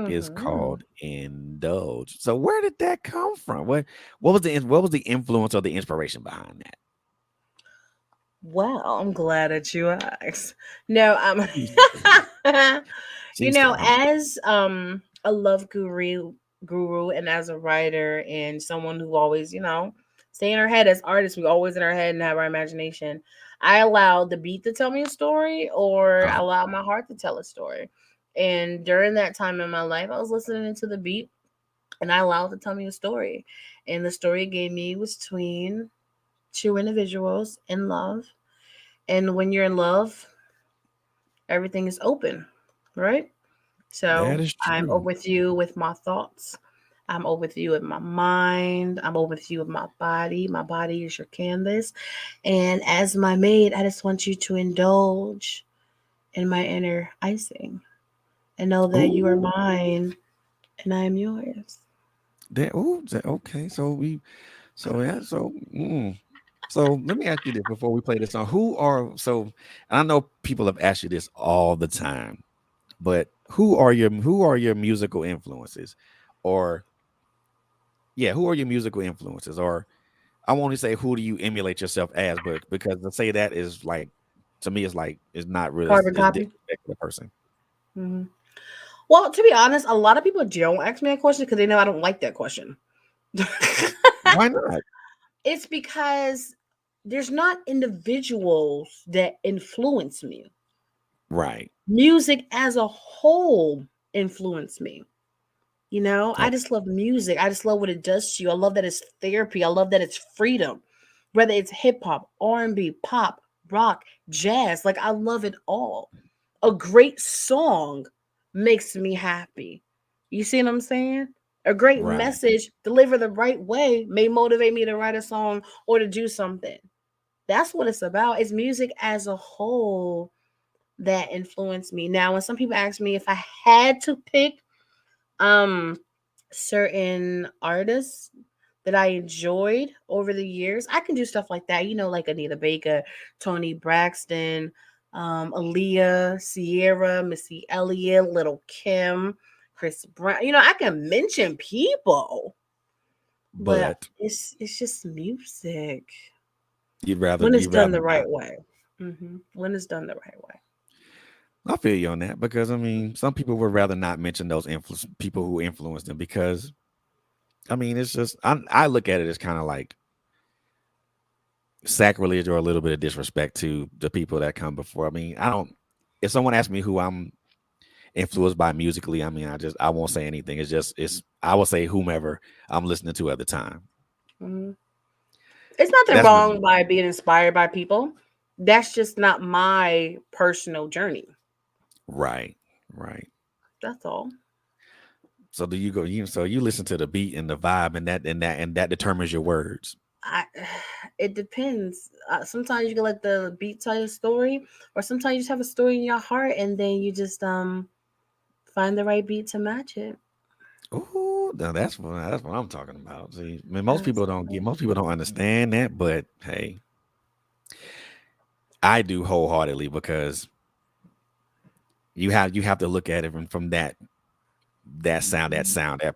is Mm-hmm. called "Indulge." So where did that come from? What was the influence or the inspiration behind Well, I'm glad that you asked. No, that? you She's know, I'm as a love guru and as a writer and someone who always, stay in our head as artists, we always in our head and have our imagination. I allow the beat to tell me a story or I allow my heart to tell a story. And during that time in my life, I was listening to the beat and I allowed it to tell me a story. And the story it gave me was between two individuals in love. And when you're in love, everything is open, right? So that is I'm true. over with you with my thoughts. I'm over with you with my mind. I'm over with you with my body. My body is your canvas. And as my maid, I just want you to indulge in my inner icing and know that you are Ooh, mine and I am yours. okay. So let me ask you this before we play this song. And I know people have asked you this all the time, but who are your musical influences? Or yeah, who are your musical influences? Or I won't even say who do you emulate yourself as, but because to say that is like to me it's not really Carbon it's copy. disrespect to the person. Hmm. Well, to be honest, a lot of people don't ask me that question because they know I don't like that question. Why not? It's because there's not individuals that influence me. Right. Music as a whole influenced me. I Oh, just love music. I just love what it does to you. I love that it's therapy. I love that it's freedom. Whether it's hip hop, R&B, pop, rock, jazz, like I love it all. A great song makes me happy. You see what I'm saying? A great Right. message delivered the right way may motivate me to write a song or to do something. That's what it's about. It's music as a whole that influenced me. Now, when some people ask me if I had to pick um certain artists that I enjoyed over the years, I can do stuff like that. You know, like Anita Baker, Tony Braxton, Aaliyah, Sierra, Missy Elliott, Little Kim, Chris Brown. You know, I can mention people, but But it's just music you'd rather when it's you'd done rather the not. right way. When it's done the right way. I feel you on that because I mean, some people would rather not mention those influence people who influence them because I mean, it's just I look at it as kind of like sacrilege or a little bit of disrespect to the people that come before. I mean, I don't. If someone asks me who I'm influenced by musically, I mean, I won't say anything. It's I will say whomever I'm listening to at the time. hmm It's nothing That's wrong by being inspired by people. That's just not my personal journey. right, right. That's all. So do you go you so you listen to the beat and the vibe and that determines your words. I it depends. Sometimes you can let the beat tell your story, or sometimes you just have a story in your heart, and then you just find the right beat to match it. Ooh, now that's what I'm talking about. See, I mean, Absolutely. most people don't understand that, but hey, I do wholeheartedly because you have to look at it from that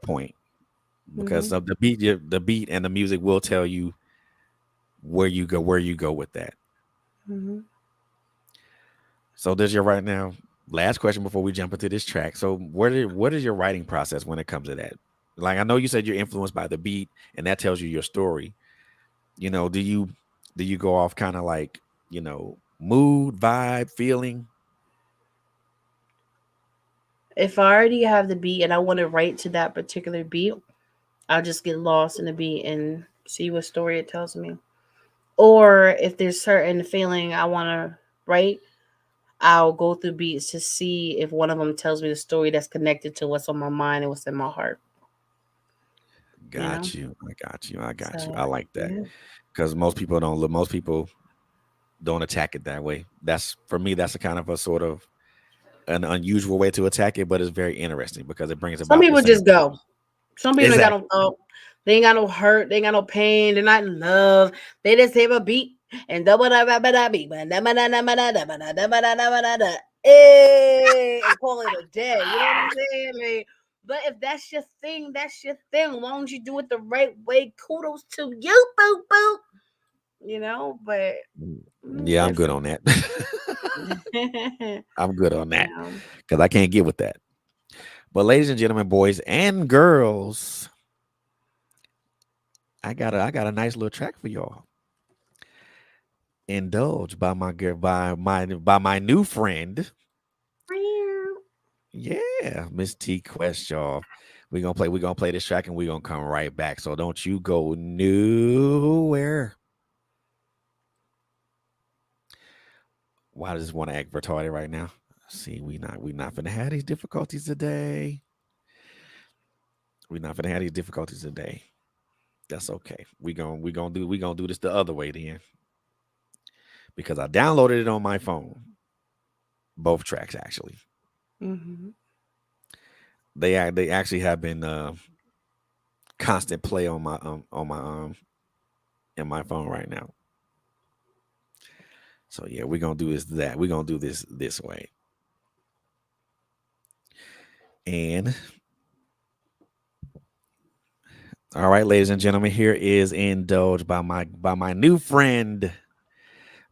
point hmm because of the beat and the music will tell you where you go with that. hmm So there's your right now. Last question before we jump into this track. So what is your writing process when it comes to that? Like I know you said you're influenced by the beat and that tells you your story. You know, do you go off kind of like, you know, mood, vibe, feeling? If I already have the beat and I want to write to that particular beat, I'll just get lost in the beat and see what story it tells me. Or if there's certain feeling I want to write, I'll go through beats to see if one of them tells me the story that's connected to what's on my mind and what's in my heart. You know. Got you. I got you. I got you. So I like that. yeah. Because most people don't attack it that way. That's for me, that's a kind of a sort of an unusual way to attack it, but it's very interesting because it brings Some about the people same just go. Some people ain't got no exactly. thought. They ain't got no hurt. They ain't got no pain. They're not in love. They just have a beat and double da ba ba da beat. Hey, and call it a day. You know what I'm saying? Like, but if that's your thing, that's your thing. As long as you do it the right way, kudos to you, boo boo. You know, but Yeah, I'm good different. on that. You I'm good on that know. because I can't get with that. But ladies and gentlemen, boys and girls, I got a nice little track for y'all. Indulge by my girl by my new friend. Yeah, Miss T Quest, y'all. We're gonna play this track and we're gonna come right back. So don't you go nowhere. Why does this want to act retarded right now? See, we not gonna have these difficulties today. We're not gonna have these difficulties today. That's okay. We gonna do this the other way then. Because I downloaded it on my phone. Both tracks actually. Mm-hmm. They actually have been constant play on my in my phone right now. So yeah, we're gonna do that. We're gonna do this way. And all right, ladies and gentlemen, here is Indulge by my new friend,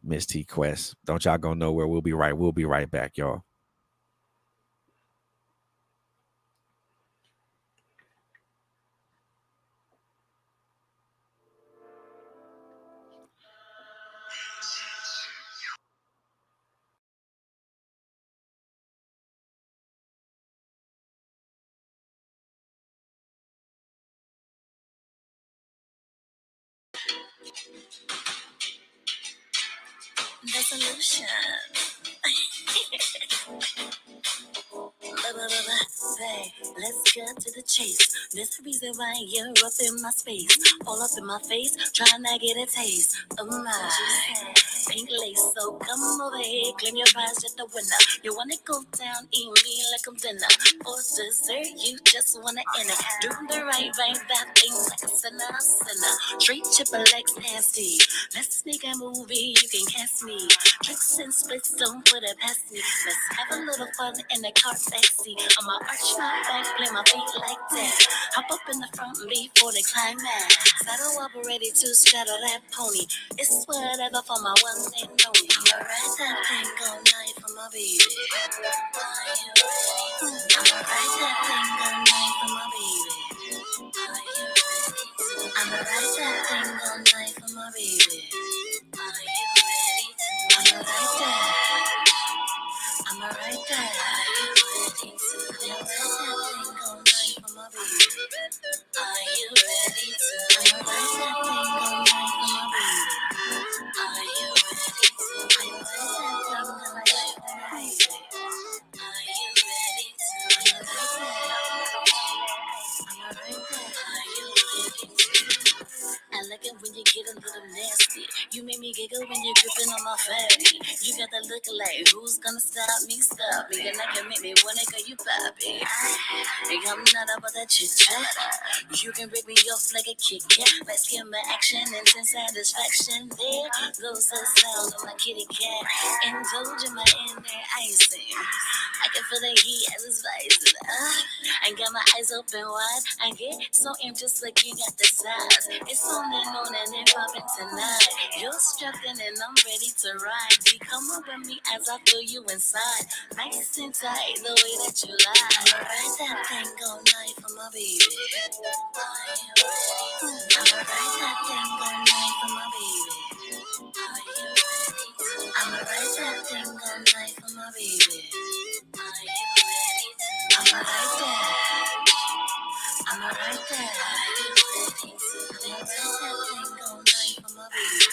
Miss T Quest. Don't y'all go nowhere. We'll be right back, y'all. The solution. Say, let's cut to the chase. There's a reason why you're up in my space. All up in my face, trying to get a taste of my pink lace. So come over here, claim your prize, you're the winner. You wanna go down, eat me like I'm dinner. For dessert, you just wanna enter. Do the right, bad thing like a sinner. Straight triple X nasty. Let's make a movie, you can cast me. Tricks and splits, don't put it past me. Let's have a little fun in the car backseat. I'ma arch my back, play my feet like that. Hop up in the front before the climax. Saddle up ready to straddle that pony. It's whatever for my one and only. I'ma ride that thing all night for my baby. Are you ready? I'ma ride that thing all night for my baby. Are you ready? I'ma ride that thing all night for my baby. Are you ready? I'ma ride that. I'ma ride that. Are you ready? I'ma ride that thing all night for my baby. Are you ready? I'ma ride that thing all night for my baby. Are you ready? I'ma ride that thing all night for my baby. Are you ready? I'ma ride that. I'ma ride that. Are you ready? I like it when you get a little nasty. You make me giggle when you're gripping on my fatty. You got that look like who's gonna stop me? Stop me, and I can make me wanna call you papi. I'm not about that chit chat. You can break me off like a Kit Kat. Let's get my action and some satisfaction. There goes the sound of my kitty cat. Indulge in my inner icing. I can feel the heat as it's rising. I got my eyes open wide. I get so anxious looking at the size. It's on and then popping tonight. You're strapped in and I'm ready to ride. You come up with me as I feel you inside. Nice and tight, the way that you lie. I'ma ride that thing all night for my baby. Are you ready? I'ma ride that thing all night for my baby. Are you ready? I'ma ride that thing all night for my baby. Are you ready? I'ma ride that. I'ma ride that. Are you ready? I'ma ride that thing all night for my baby.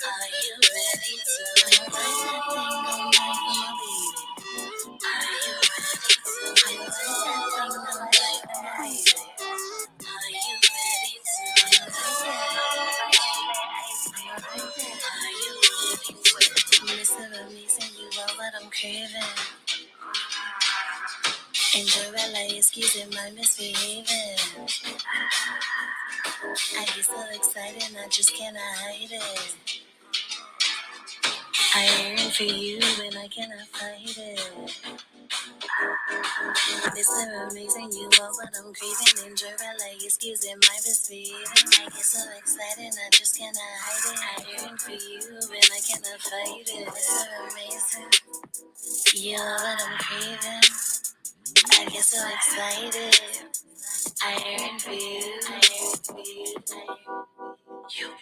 Are you ready? I'ma ride that thing all night for my baby. Are you ready? I'ma ride that thing all night for my baby. Are you ready? I'ma ride that. I'ma ride that. Are you ready? Mr. Amazing, you are what I'm craving. Cinderella, excusing my misbehaving. I get so excited, I just cannot hide it. I yearn for you and I cannot fight it. It's so amazing, you are what I'm craving. Cinderella, excusing my misbehaving. I get so excited, I just cannot hide it. I yearn for you and I cannot fight it. It's so amazing, you are what I'm craving. I get so excited. I yearn for you. I yearn for you. You are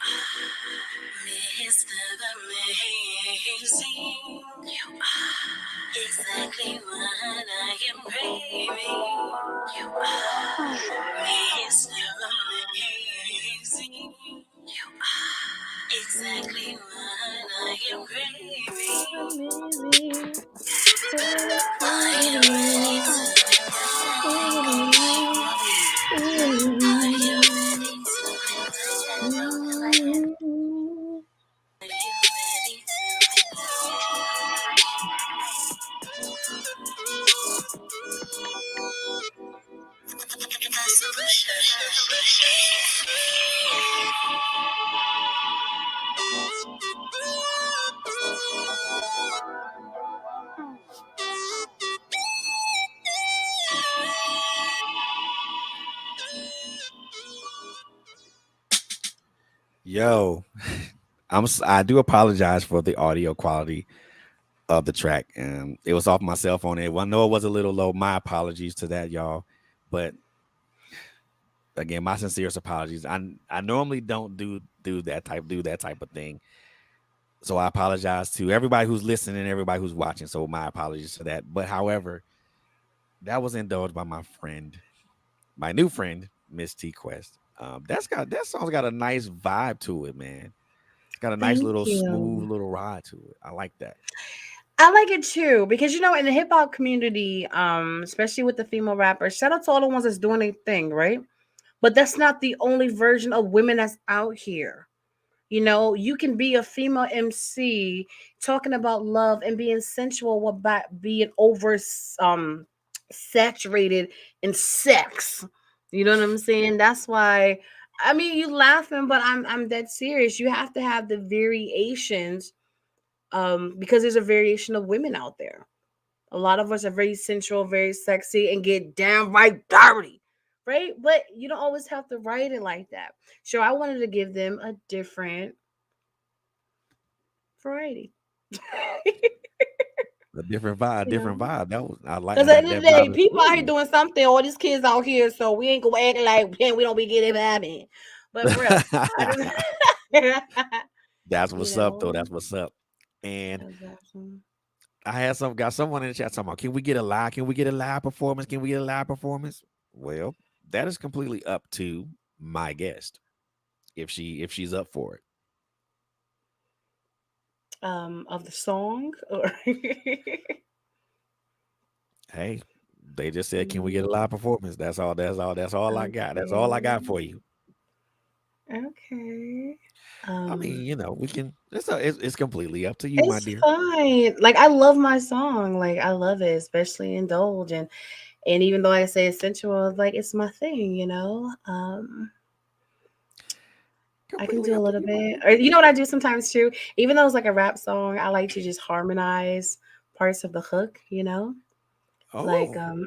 Mr. Amazing. You are exactly what I am craving. You are Mr. Amazing. You are exactly what I am craving. Are you ready to Yo, I do apologize for the audio quality of the track. It was off my cell phone. I know it was a little low. My apologies to that, y'all. But again, my sincerest apologies. I normally don't do that type of thing. So I apologize to everybody who's listening and everybody who's watching. So my apologies to that. But however, that was indulged by my friend, my new friend, Miss T Quest. That song's got a nice vibe to it, man. It's got a nice Thank little smooth you. little ride to it. I like that. I like it too because in the hip hop community, especially with the female rappers, shout out to all the ones that's doing their thing, right? But that's not the only version of women that's out here. You can be a female MC talking about love and being sensual without being over saturated in sex. You know what I'm saying? That's why. I mean, you laughing, but I'm dead serious. You have to have the variations, because there's a variation of women out there. A lot of us are very sensual, very sexy, and get downright dirty, right? But you don't always have to write it like that. So I wanted to give them a different variety. A different vibe, you different know, vibe. That was I like because at the that. end of That the day, vibe is people out here cool. doing something. All these kids out here, so we ain't gonna act like we don't be getting vibing. But for real, I just, That's you what's up, though. know, That's what's up. And that's awesome. I had got someone in the chat talking about, can we get a live? Can we get a live performance? Can we get a live performance? Well, that is completely up to my guest if she's up for it. Of the song, or Hey, they just said, can we get a Mm, live performance? That's all. That's all. That's all I got. That's all I got okay, for you. okay. I mean, Um, we can. It's completely up to you, my it's dear. fine. Like I love my song. Like I love it, especially Indulge. And even though I say it's sensual, like it's my thing. I can Completely do a up to little you, my bit. dear. Or you know what I do sometimes too? Even though it's like a rap song, I like to just harmonize parts of the hook. Like Oh,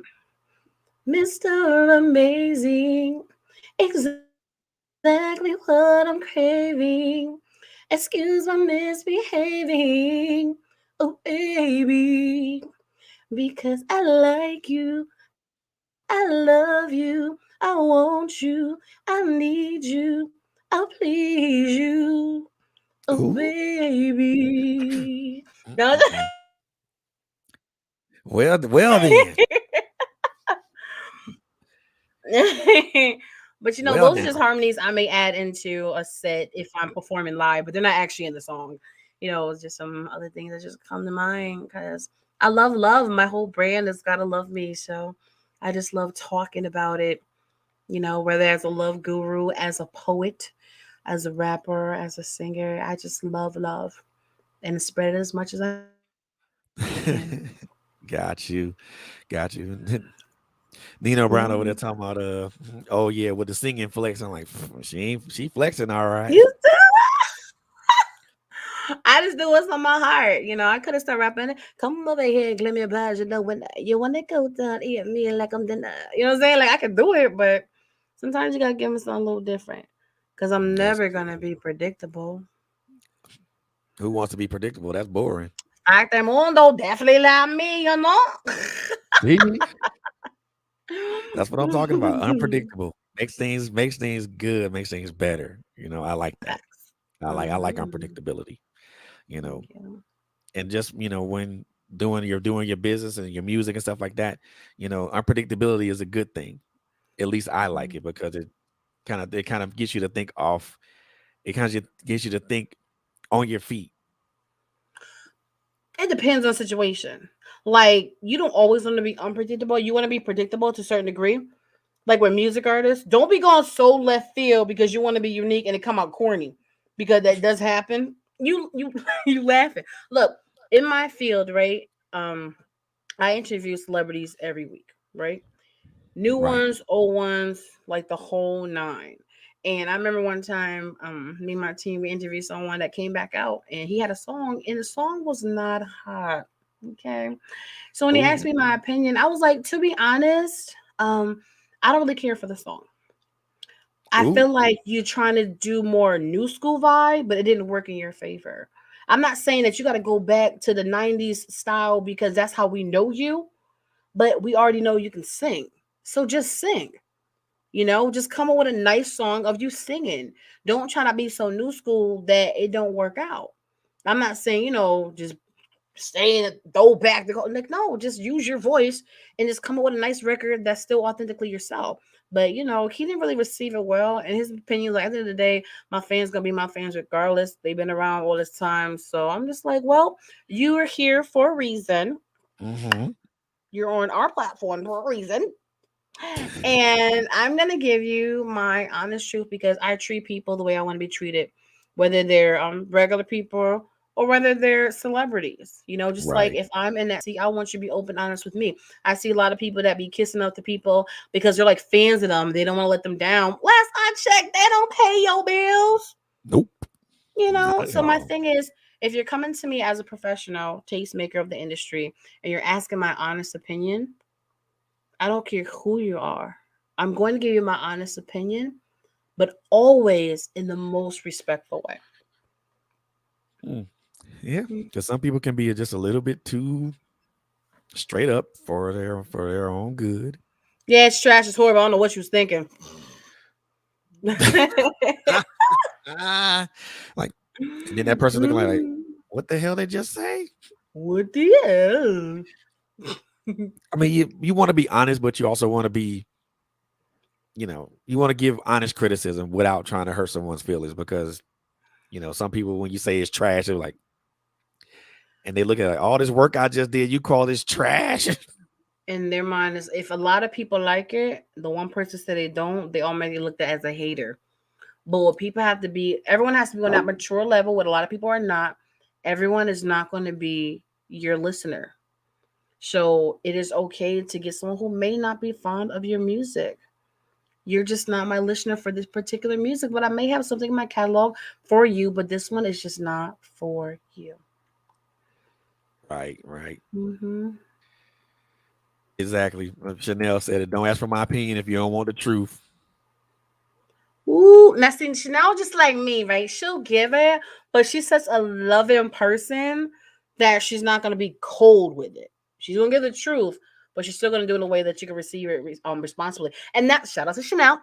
Mr. Amazing, exactly what I'm craving. Excuse my misbehaving. Oh baby, because I like you, I love you, I want you, I need you, I'll please you. Oh ooh. baby. No. Mm-mm-mm. Well then. But Well those are just now. harmonies I may add into a set if I'm performing live, but they're not actually in the song. It's just some other things that just come to mind because I love love. My whole brand has got to love me. So I just love talking about it, whether as a love guru, as a poet, as a rapper, as a singer. I just love love and spread it as much as I can. Got you. Got you. Nino Brown over Mhm. there talking about oh yeah, with the singing flex. I'm like, she flexing all right. You I just do what's on my heart. I could have started rapping. Come over here, give me a badge. When you want to go down, eat me like I'm dinner. You know what I'm saying? Like I could do it, but sometimes you gotta give me something a little different. Cause I'm That's never true. gonna be predictable. Who wants to be predictable? That's boring. Actor mundo definitely like me. See? That's what I'm talking about. Unpredictable. Makes things good, makes things better. I like that. Facts. I like Mhm. unpredictability, you Thank know. you. And just, when doing your business and your music and stuff like that, unpredictability is a good thing. At least I like Mhm. it because it kind of gets you to think off. It kind of gets you to think on your feet. It depends on situation. Like you don't always want to be unpredictable. You want to be predictable to a certain degree. Like with music artists, don't be going so left field because you want to be unique and it come out corny. Because that does happen. You you laughing. Look, in my field, right? Um, I interview celebrities every week, right? New Right. ones, old ones, like the whole nine. And I remember one time, me and my team we interviewed someone that came back out, and he had a song, and the song was not hot. Okay, so when he asked Ooh. me my opinion, I was like, to be honest, I don't really care for the song. I Ooh. feel like you're trying to do more new school vibe, but it didn't work in your favor. I'm not saying that you got to go back to the 90s style because that's how we know you, but we already know you can sing. So just sing. Just come up with a nice song of you singing. Don't try to be so new school that it don't work out. I'm not saying, just stay and throw back the go. Like, no, just use your voice and just come up with a nice record that's still authentically yourself. But you know, he didn't really receive it well. In his opinion, like at the end of the day, my fans gonna be my fans regardless. They've been around all this time. So I'm just like, well, you are here for a reason. Mm-hmm. You're on our platform for a reason. And I'm gonna give you my honest truth because I treat people the way I want to be treated, whether they're regular people or whether they're celebrities. You know, just like Right. if I'm in that seat, I want you to be open, honest with me. I see a lot of people that be kissing up to people because they're like fans of them. They don't want to let them down. Last I checked, they don't pay your bills. Nope. You Not know, at so my all. thing is, if you're coming to me as a professional tastemaker of the industry and you're asking my honest opinion, I don't care who you are. I'm going to give you my honest opinion, but always in the most respectful way. Mm. Yeah, because some people can be just a little bit too straight up for their own good. Yeah, it's trash. It's horrible. I don't know what you was thinking. Ah, like, and then that person looking like, what the hell they just say? What the hell? I mean, you want to be honest, but you also want to be, you want to give honest criticism without trying to hurt someone's feelings because, some people, when you say it's trash, they're like, and they look at like, all this work I just did, you call this trash? In their mind is if a lot of people like it, the one person said they don't, they automatically looked at as a hater. But what people have to be, everyone has to be on that mature level. What a lot of people are not. Everyone is not going to be your listener. So it is okay to get someone who may not be fond of your music. You're just not my listener for this particular music, but I may have something in my catalog for you, but this one is just not for you. Right, right. Mm-hmm. Exactly. Chanel said it. Don't ask for my opinion if you don't want the truth. Ooh, now see, Chanel just like me, right? She'll give it, but she's such a loving person that she's not gonna be cold with it. She's gonna give the truth, but she's still gonna do it in a way that you can receive it responsibly. And that shout out to Chanel.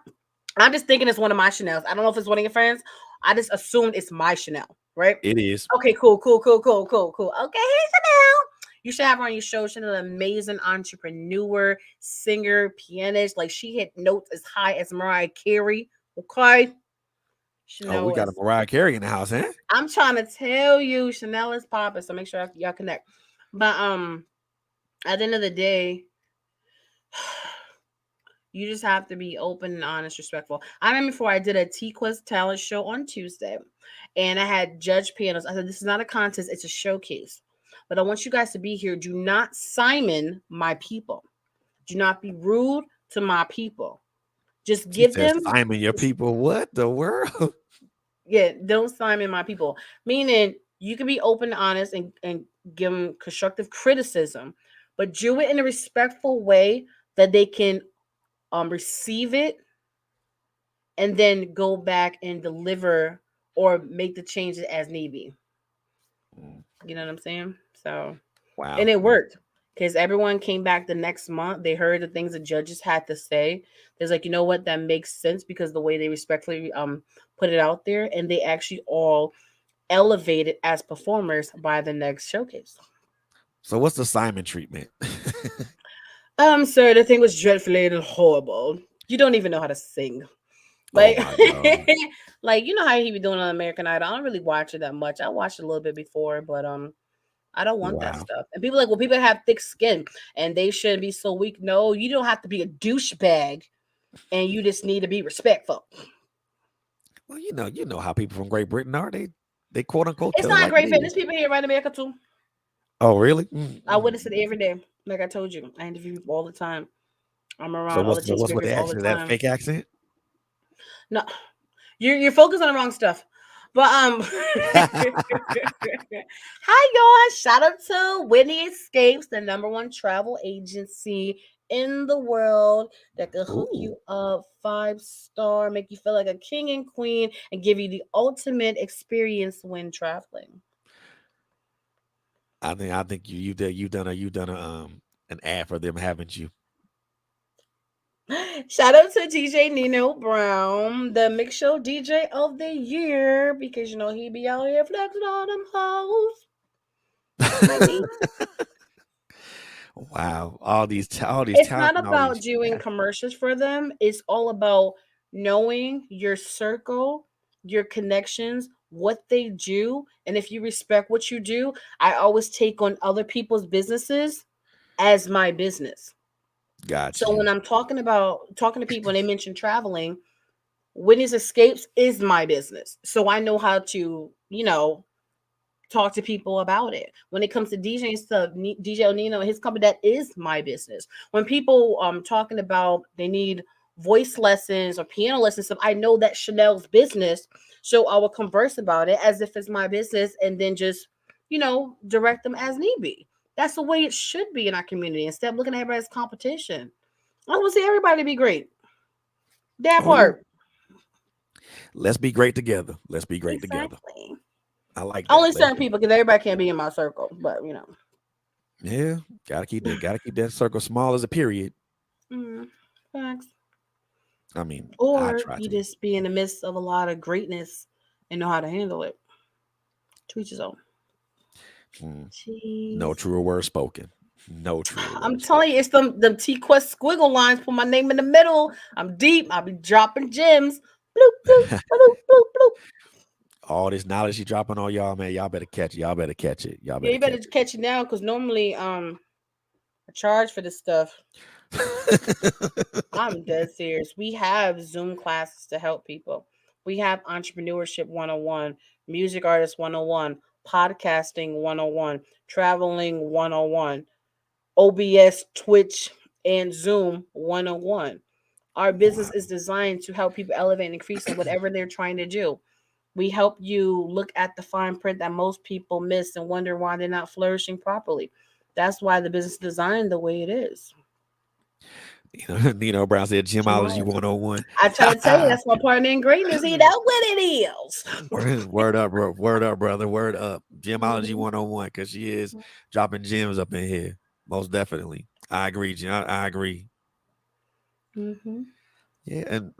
I'm just thinking it's one of my Chanels. I don't know if it's one of your friends. I just assumed it's my Chanel, right? It is. Okay, cool. Okay, hey Chanel. You should have her on your show. She's an amazing entrepreneur, singer, pianist. Like she hit notes as high as Mariah Carey. Okay. Oh, we Chanel got a is. Mariah Carey in the house, huh? I'm trying to tell you, Chanel is popping. So make sure y'all connect. But at the end of the day, you just have to be open and honest, respectful. I remember before I did a T-Quest talent show on Tuesday, and I had judge panels. I said, this is not a contest, it's a showcase. But I want you guys to be here. Do not Simon my people. Do not be rude to my people. Just She give says, them, Simon, your people. What the world? yeah, don't Simon my people. Meaning you can be open and honest and give them constructive criticism, but do it in a respectful way that they can receive it and then go back and deliver or make the changes as need be. You know what I'm saying? So, Wow. and it worked because everyone came back the next month. They heard the things the judges had to say. There's like, you know what, that makes sense because the way they respectfully put it out there, and they actually all elevated as performers by the next showcase. So what's the Simon treatment? Sir, the thing was dreadfully horrible. You don't even know how to sing. Oh Like, my God. like you know how he be doing on American Idol. I don't really watch it that much. I watched it a little bit before, but I don't want that Wow. stuff. And people are like, well, people have thick skin and they shouldn't be so weak. No, you don't have to be a douchebag, and you just need to be respectful. Well, you know how people from Great Britain are. They quote unquote It's tell it not like it great for is. There's people here right in America too. Oh, really? I witness it every day. Like I told you, I interview people all the time. I'm So around other what's with tastemakers the all the accent? Is that a time. fake accent? No, you're focused on the wrong stuff. But hi y'all! Shout out to Whitney Escapes, the #1 travel agency in the world that can hook Ooh. you up 5-star, make you feel like a king and queen, and give you the ultimate experience when traveling. I think you've done a an ad for them, haven't you? Shout out to DJ Nino Brown, the Mix Show DJ of the year, because you know he be out here flexing on them hoes. Might be. Wow, all these It's talents not and all about these. doing commercials for them. It's all about knowing your circle, your connections, what they do, and if you respect what you do. I always take on other people's businesses as my business. Got So when you. I'm talking to people and they mention traveling, Whitney's Escapes is my business. So I know how to, talk to people about it. When it comes to DJing stuff, DJ Nino and his company, that is my business. When people talking about they need voice lessons or piano lessons, stuff, I know that Chanel's business. So I will converse about it as if it's my business and then just, direct them as need be. That's the way it should be in our community. Instead of looking at everybody as competition. I want to see everybody be great. That Oh yeah. part. Let's be great together. Let's be great together. Exactly. I like that. Only Let's certain people, because everybody can't be in my circle. But yeah. Gotta keep that circle small as a period. facts. I mean, I Or try you to. just be in the midst of a lot of greatness and know how to handle it. To each his own. Hmm. No Jeez. truer word spoken. No truer I'm word telling spoken. you, it's them T Quest squiggle lines. Put my name in the middle. I'm deep. I'll be dropping gems. Bloop, bloop, bloop, bloop, bloop. All this knowledge you dropping on y'all, man. Y'all better catch it. Y'all better catch it. Y'all Yeah, better you better catch catch it now because normally I charge for this stuff. it. I'm dead serious. We have Zoom classes to help people. We have entrepreneurship 101, music artist 101, podcasting 101, traveling 101, OBS, Twitch, and Zoom 101. Our business Wow. is designed to help people elevate and increase in whatever they're trying to do. We help you look at the fine print that most people miss and wonder why they're not flourishing properly. That's why the business is designed the way it is. Nino Brown said Gemology Gemology. 101. I try to tell you, that's my partner in greatness. He know what it is. Word up, bro. Word up, brother. Word up. Gemology Mhm, 101, because she is dropping gems up in here. Most definitely. I agree, Jim. I agree. mhm. Yeah, and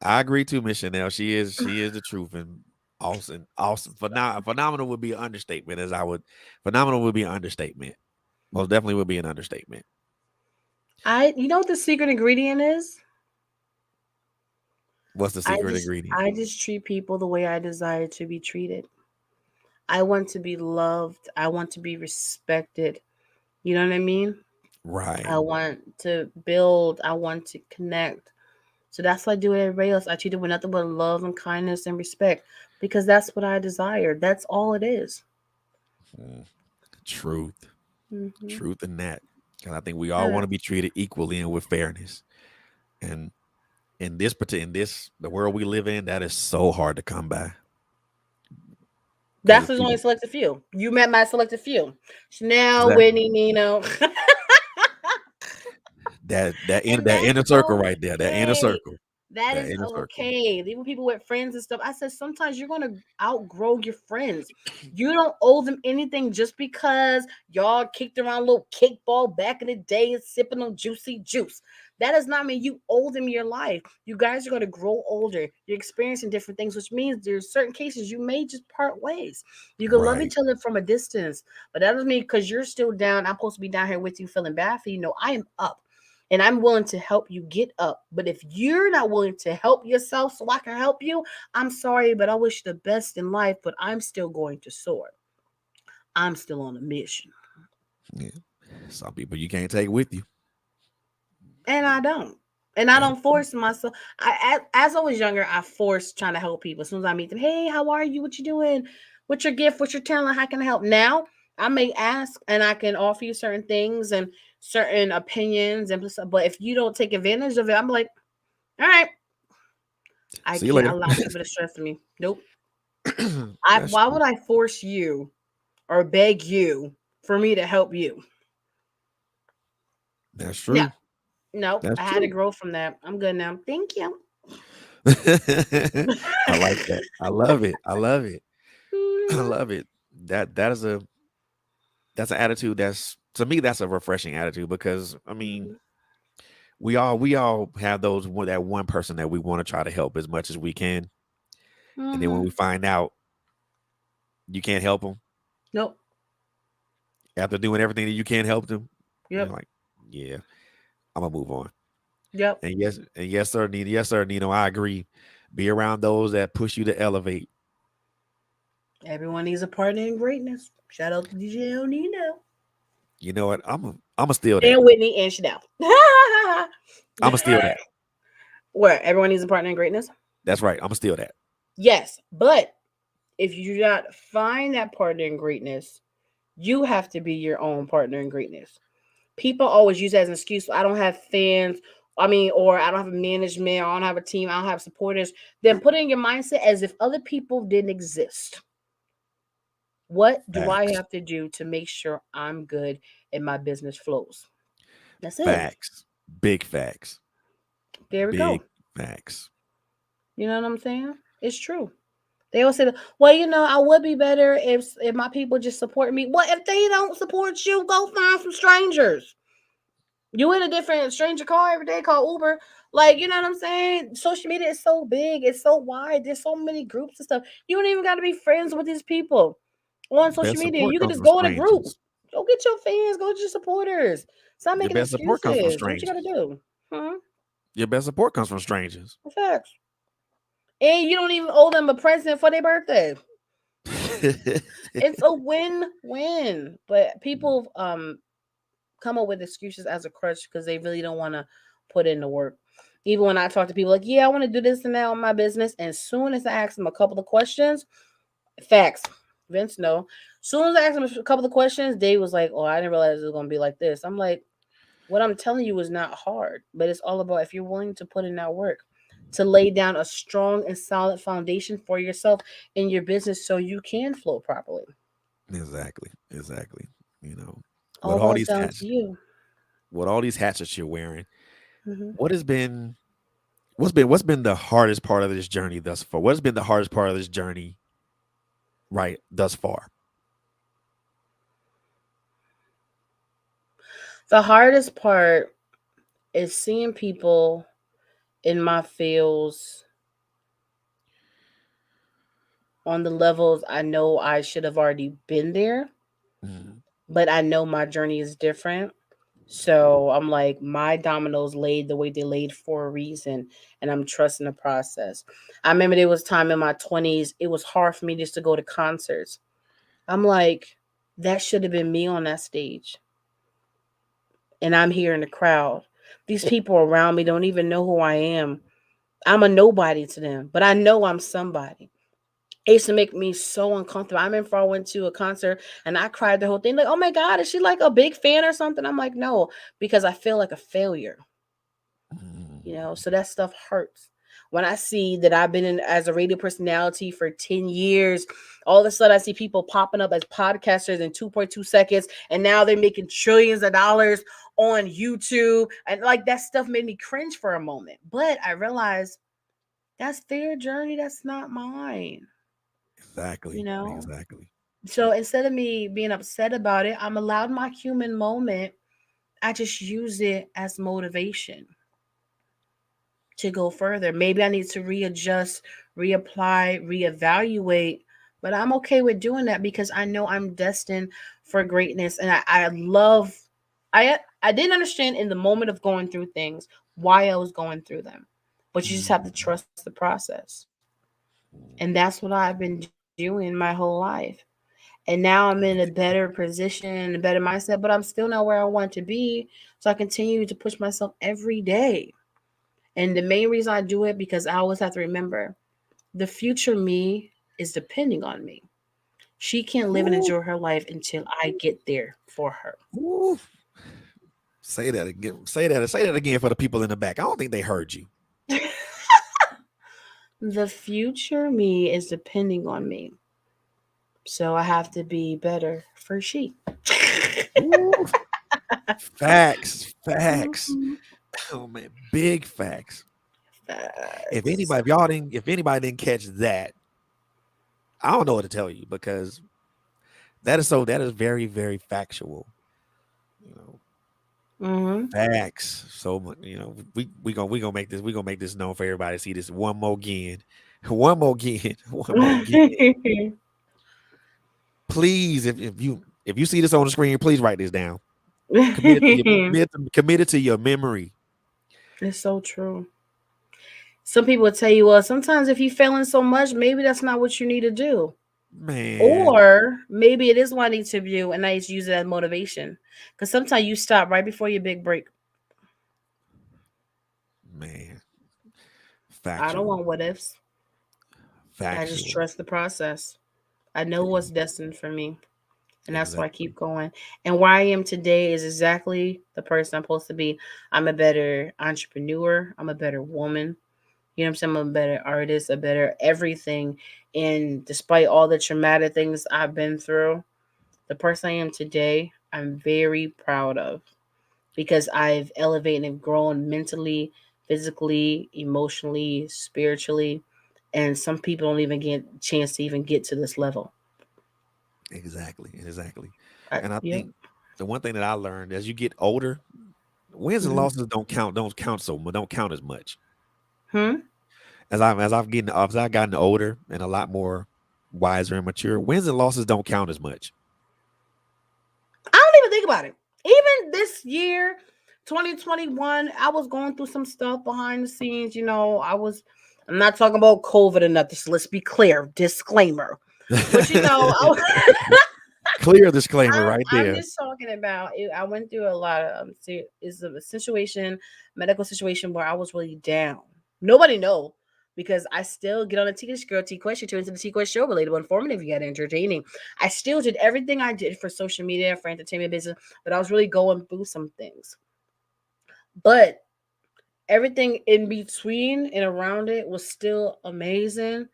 I agree too, Miss Chanel. She is the truth, and awesome. Phenomenal would be an understatement. Phenomenal would be an understatement. Most definitely would be an understatement. You know what the secret ingredient is? What's the I secret just, ingredient? I just treat people the way I desire to be treated. I want to be loved. I want to be respected. You know what I mean? Right. I want to build. I want to connect. So that's what I do with everybody else. I treat them with nothing but love and kindness and respect because that's what I desire. That's all it is. Mm, truth. Mm-hmm. Truth in that. Because I think we all want to be treated equally and with fairness. And the world we live in, that is so hard to come by. Because That's it's there's only people a selected few. You met my selected few. Chanel, exactly Whitney, Nino. And that that's inner circle right there. That inner okay. circle. That That is inner circle. okay. Even people with friends and stuff. I said sometimes you're gonna outgrow your friends. You don't owe them anything just because y'all kicked around a little kickball back in the day and sipping on juicy juice. That does not mean you owe them your life. You guys are gonna grow older. You're experiencing different things, which means there's certain cases you may just part ways. You can love Right. each other from a distance, but that doesn't mean because you're still down. I'm supposed to be down here with you feeling bad for you. No, I am up and I'm willing to help you get up. But if you're not willing to help yourself so I can help you, I'm sorry, but I wish you the best in life, but I'm still going to soar. I'm still on a mission. Yeah. Some people you can't take with you. And I don't. And I That's don't force myself. As I was younger, I forced trying to help people. As soon as I meet them, hey, how are you? What you doing? What's your gift? What's your talent? How can I help? Now I may ask and I can offer you certain things and certain opinions and but if you don't take advantage of it, I'm like, all right, I see you can't later. allow people to stress me. Nope. That's Why true. would I force you or beg you for me to help you? That's No, true. no. That's I had to true. grow from that. I'm good now. Thank you. I like that. I love it. I love it. I love it. That's an attitude that's to me that's a refreshing attitude because I mean we all have that one person that we want to try to help as much as we can, and then when Mm-hmm. we find out you can't help them, Nope. After doing everything that you can't help them, you're Yep. like, yeah, I'm gonna move on. Yep. And yes, sir, Nina. Yes, sir, Nino. I agree. Be around those that push you to elevate. Everyone needs a partner in greatness. Shout out to DJ Nino. You know what? I'm gonna steal that. And Whitney and Chanel. I'm gonna steal that. Where everyone needs a partner in greatness? That's right. I'm gonna steal that. Yes. But if you do not find that partner in greatness, you have to be your own partner in greatness. People always use that as an excuse. I don't have fans. I mean, or I don't have a management, or I don't have a team, I don't have supporters. Then put it in your mindset as if other people didn't exist. What do I Facts. have to do to make sure I'm good and my business flows? That's it. Facts. Big facts. There we go. Big facts. You know what I'm saying? It's true. They always say, well, I would be better if my people just support me. Well, if they don't support you, go find some strangers. You in a different stranger car every day called Uber. Like, you know what I'm saying? Social media is so big. It's so wide. There's so many groups and stuff. You don't even got to be friends with these people on social Best media. support You can comes just from go in a group. strangers. Go get your fans. Go get your supporters. Stop Your making best support comes from excuses. Do what you got to strangers. do. Huh? Your best support comes from strangers. Facts. And you don't even owe them a present for their birthday. It's a win-win. But people come up with excuses as a crutch because they really don't want to put in the work. Even when I talk to people like, yeah, I want to do this and that on my business. And as soon as I ask them a couple of questions, facts, Vince, no. As soon as I asked them a couple of questions, Dave was like, oh, I didn't realize it was going to be like this. I'm like, what I'm telling you is not hard, but it's all about if you're willing to put in that work to lay down a strong and solid foundation for yourself in your business so you can flow properly. Exactly. Exactly. You know, with All all boils these down hats, to you. with all these hats that you're wearing, Hmm. what has been what's been the hardest part of this journey thus far? What's been the hardest part of this journey right thus far? The hardest part is seeing people in my fields on the levels I know I should have already been there, Mhm. but I know my journey is different. So I'm like, my dominoes laid the way they laid for a reason, and I'm trusting the process. I remember there was time in my 20s, it was hard for me just to go to concerts. I'm like, that should have been me on that stage. And I'm here in the crowd. These people around me don't even know who I am. I'm a nobody to them, but I know I'm somebody. It used to make me so uncomfortable. I remember I went to a concert and I cried the whole thing. Like, oh my God, is she like a big fan or something? I'm like, no, because I feel like a failure. Mhm. So that stuff hurts. When I see that I've been in as a radio personality for 10 years, all of a sudden I see people popping up as podcasters in 2.2 seconds, and now they're making trillions of dollars on YouTube. And like that stuff made me cringe for a moment. But I realized that's their journey, that's not mine. You Exactly. know? Exactly. So instead of me being upset about it, I'm allowed my human moment. I just use it as motivation to go further. Maybe I need to readjust, reapply, reevaluate. But I'm okay with doing that because I know I'm destined for greatness. And I love I didn't understand in the moment of going through things why I was going through them. But you just have to Mhm. trust the process. And that's what I've been doing my whole life. And now I'm in a better position, a better mindset, but I'm still not where I want to be. So I continue to push myself every day. And the main reason I do it because I always have to remember the future me is depending on me. She can't live and Ooh, enjoy her life until I get there for her. ooh. Say that again. Say that again for the people in the back. I don't think they heard you. The future me is depending on me. So I have to be better for she. Ooh. Facts. Facts. Mhm. Oh man, big facts. Facts. If anybody didn't catch that, I don't know what to tell you because that is very, very factual. You know, Mm-hmm. facts. So we gonna make this known for everybody to see this one more again. One more again. One more again. Please, if you If you see this on the screen, please write this down. Committed to your memory. It's so true. Some people will tell you, well, sometimes if you're failing so much, maybe that's not what you need to do. Man. Or maybe it is what I need to do, and I need to use it as motivation. Because sometimes you stop right before your big break. Man. I don't want what ifs. I just Factual. trust the process. I know what's destined for me. And that's why I Exactly. keep going. And where I am today is exactly the person I'm supposed to be. I'm a better entrepreneur. I'm a better woman. You know what I'm saying? I'm a better artist, a better everything. And despite all the traumatic things I've been through, the person I am today, I'm very proud of because I've elevated and grown mentally, physically, emotionally, spiritually. And some people don't even get a chance to even get to this level. Exactly. And I Yeah. think the one thing that I learned as you get older, wins and Mm-hmm. losses don't count don't count as much. Hmm? As I've gotten older and a lot more wiser and mature, wins and losses don't count as much. I don't even think about it. Even this year, 2021, I was going through some stuff behind the scenes. I'm not talking about COVID or nothing. So let's be clear. Disclaimer. But Clear disclaimer right I'm there. just talking about it. I went through a lot of is a situation, medical situation where I was really down. Nobody know because I still get on the T Girl T Quest. She turns into the T Quest show, relatable, informative, yet entertaining. I still did everything I did for social media, for entertainment business, but I was really going through some things. But everything in between and around it was still amazing.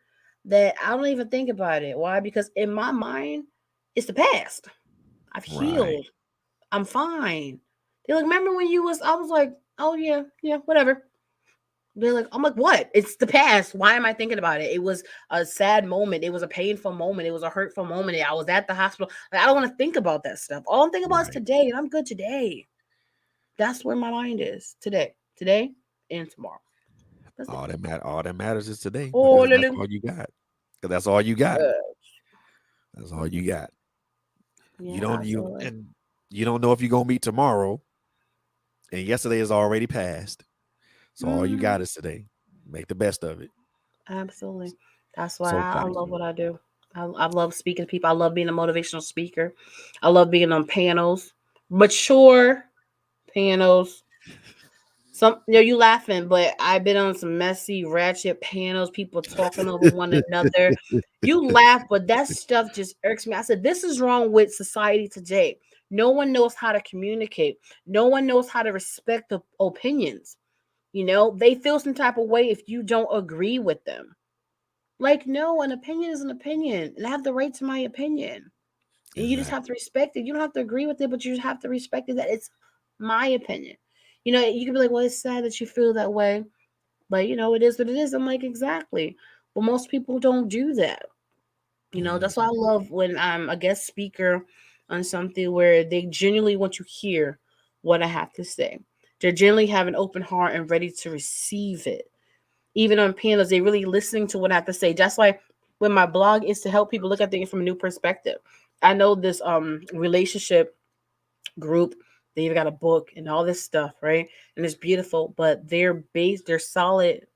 That I don't even think about it. Why? Because in my mind, it's the past. I've Right. healed. I'm fine. They're like, remember when you was? I was like, oh yeah, whatever. They're like, I'm like, what? It's the past. Why am I thinking about it? It was a sad moment. It was a painful moment. It was a hurtful moment. I was at the hospital. Like, I don't want to think about that stuff. All I'm thinking about is Right. today, and I'm good today. That's where my mind is today, and tomorrow. That's it. All that matters is today Oh, because that's Lily. all you got. 'Cause that's all you got. Uh, That's all you got. You yeah, don't you absolutely, and you don't know if you're gonna meet tomorrow, and yesterday is already passed. So all you got mm, is today. Make the best of it. absolutely. That's why So I love factual. what I do. I love speaking to people. I love being a motivational speaker. I love being on panels, mature panels. You laughing, but I've been on some messy, ratchet panels, people talking over one another. You laugh, but that stuff just irks me. I said, this is wrong with society today. No one knows how to communicate. No one knows how to respect the opinions. They feel some type of way if you don't agree with them. Like, no, an opinion is an opinion, and I have the right to my opinion. And you just have Exactly. to respect it. You don't have to agree with it, but you just have to respect it that it's my opinion. You can be like, well, it's sad that you feel that way, but it is what it is. I'm like, exactly. But most people don't do that. That's why I Mhm. love when I'm a guest speaker on something where they genuinely want to hear what I have to say. They genuinely have an open heart and ready to receive it. Even on panels, they really listening to what I have to say. That's why when my blog is to help people look at things from a new perspective. I know this relationship group, they've got a book and all this stuff, right? And it's beautiful, but their solid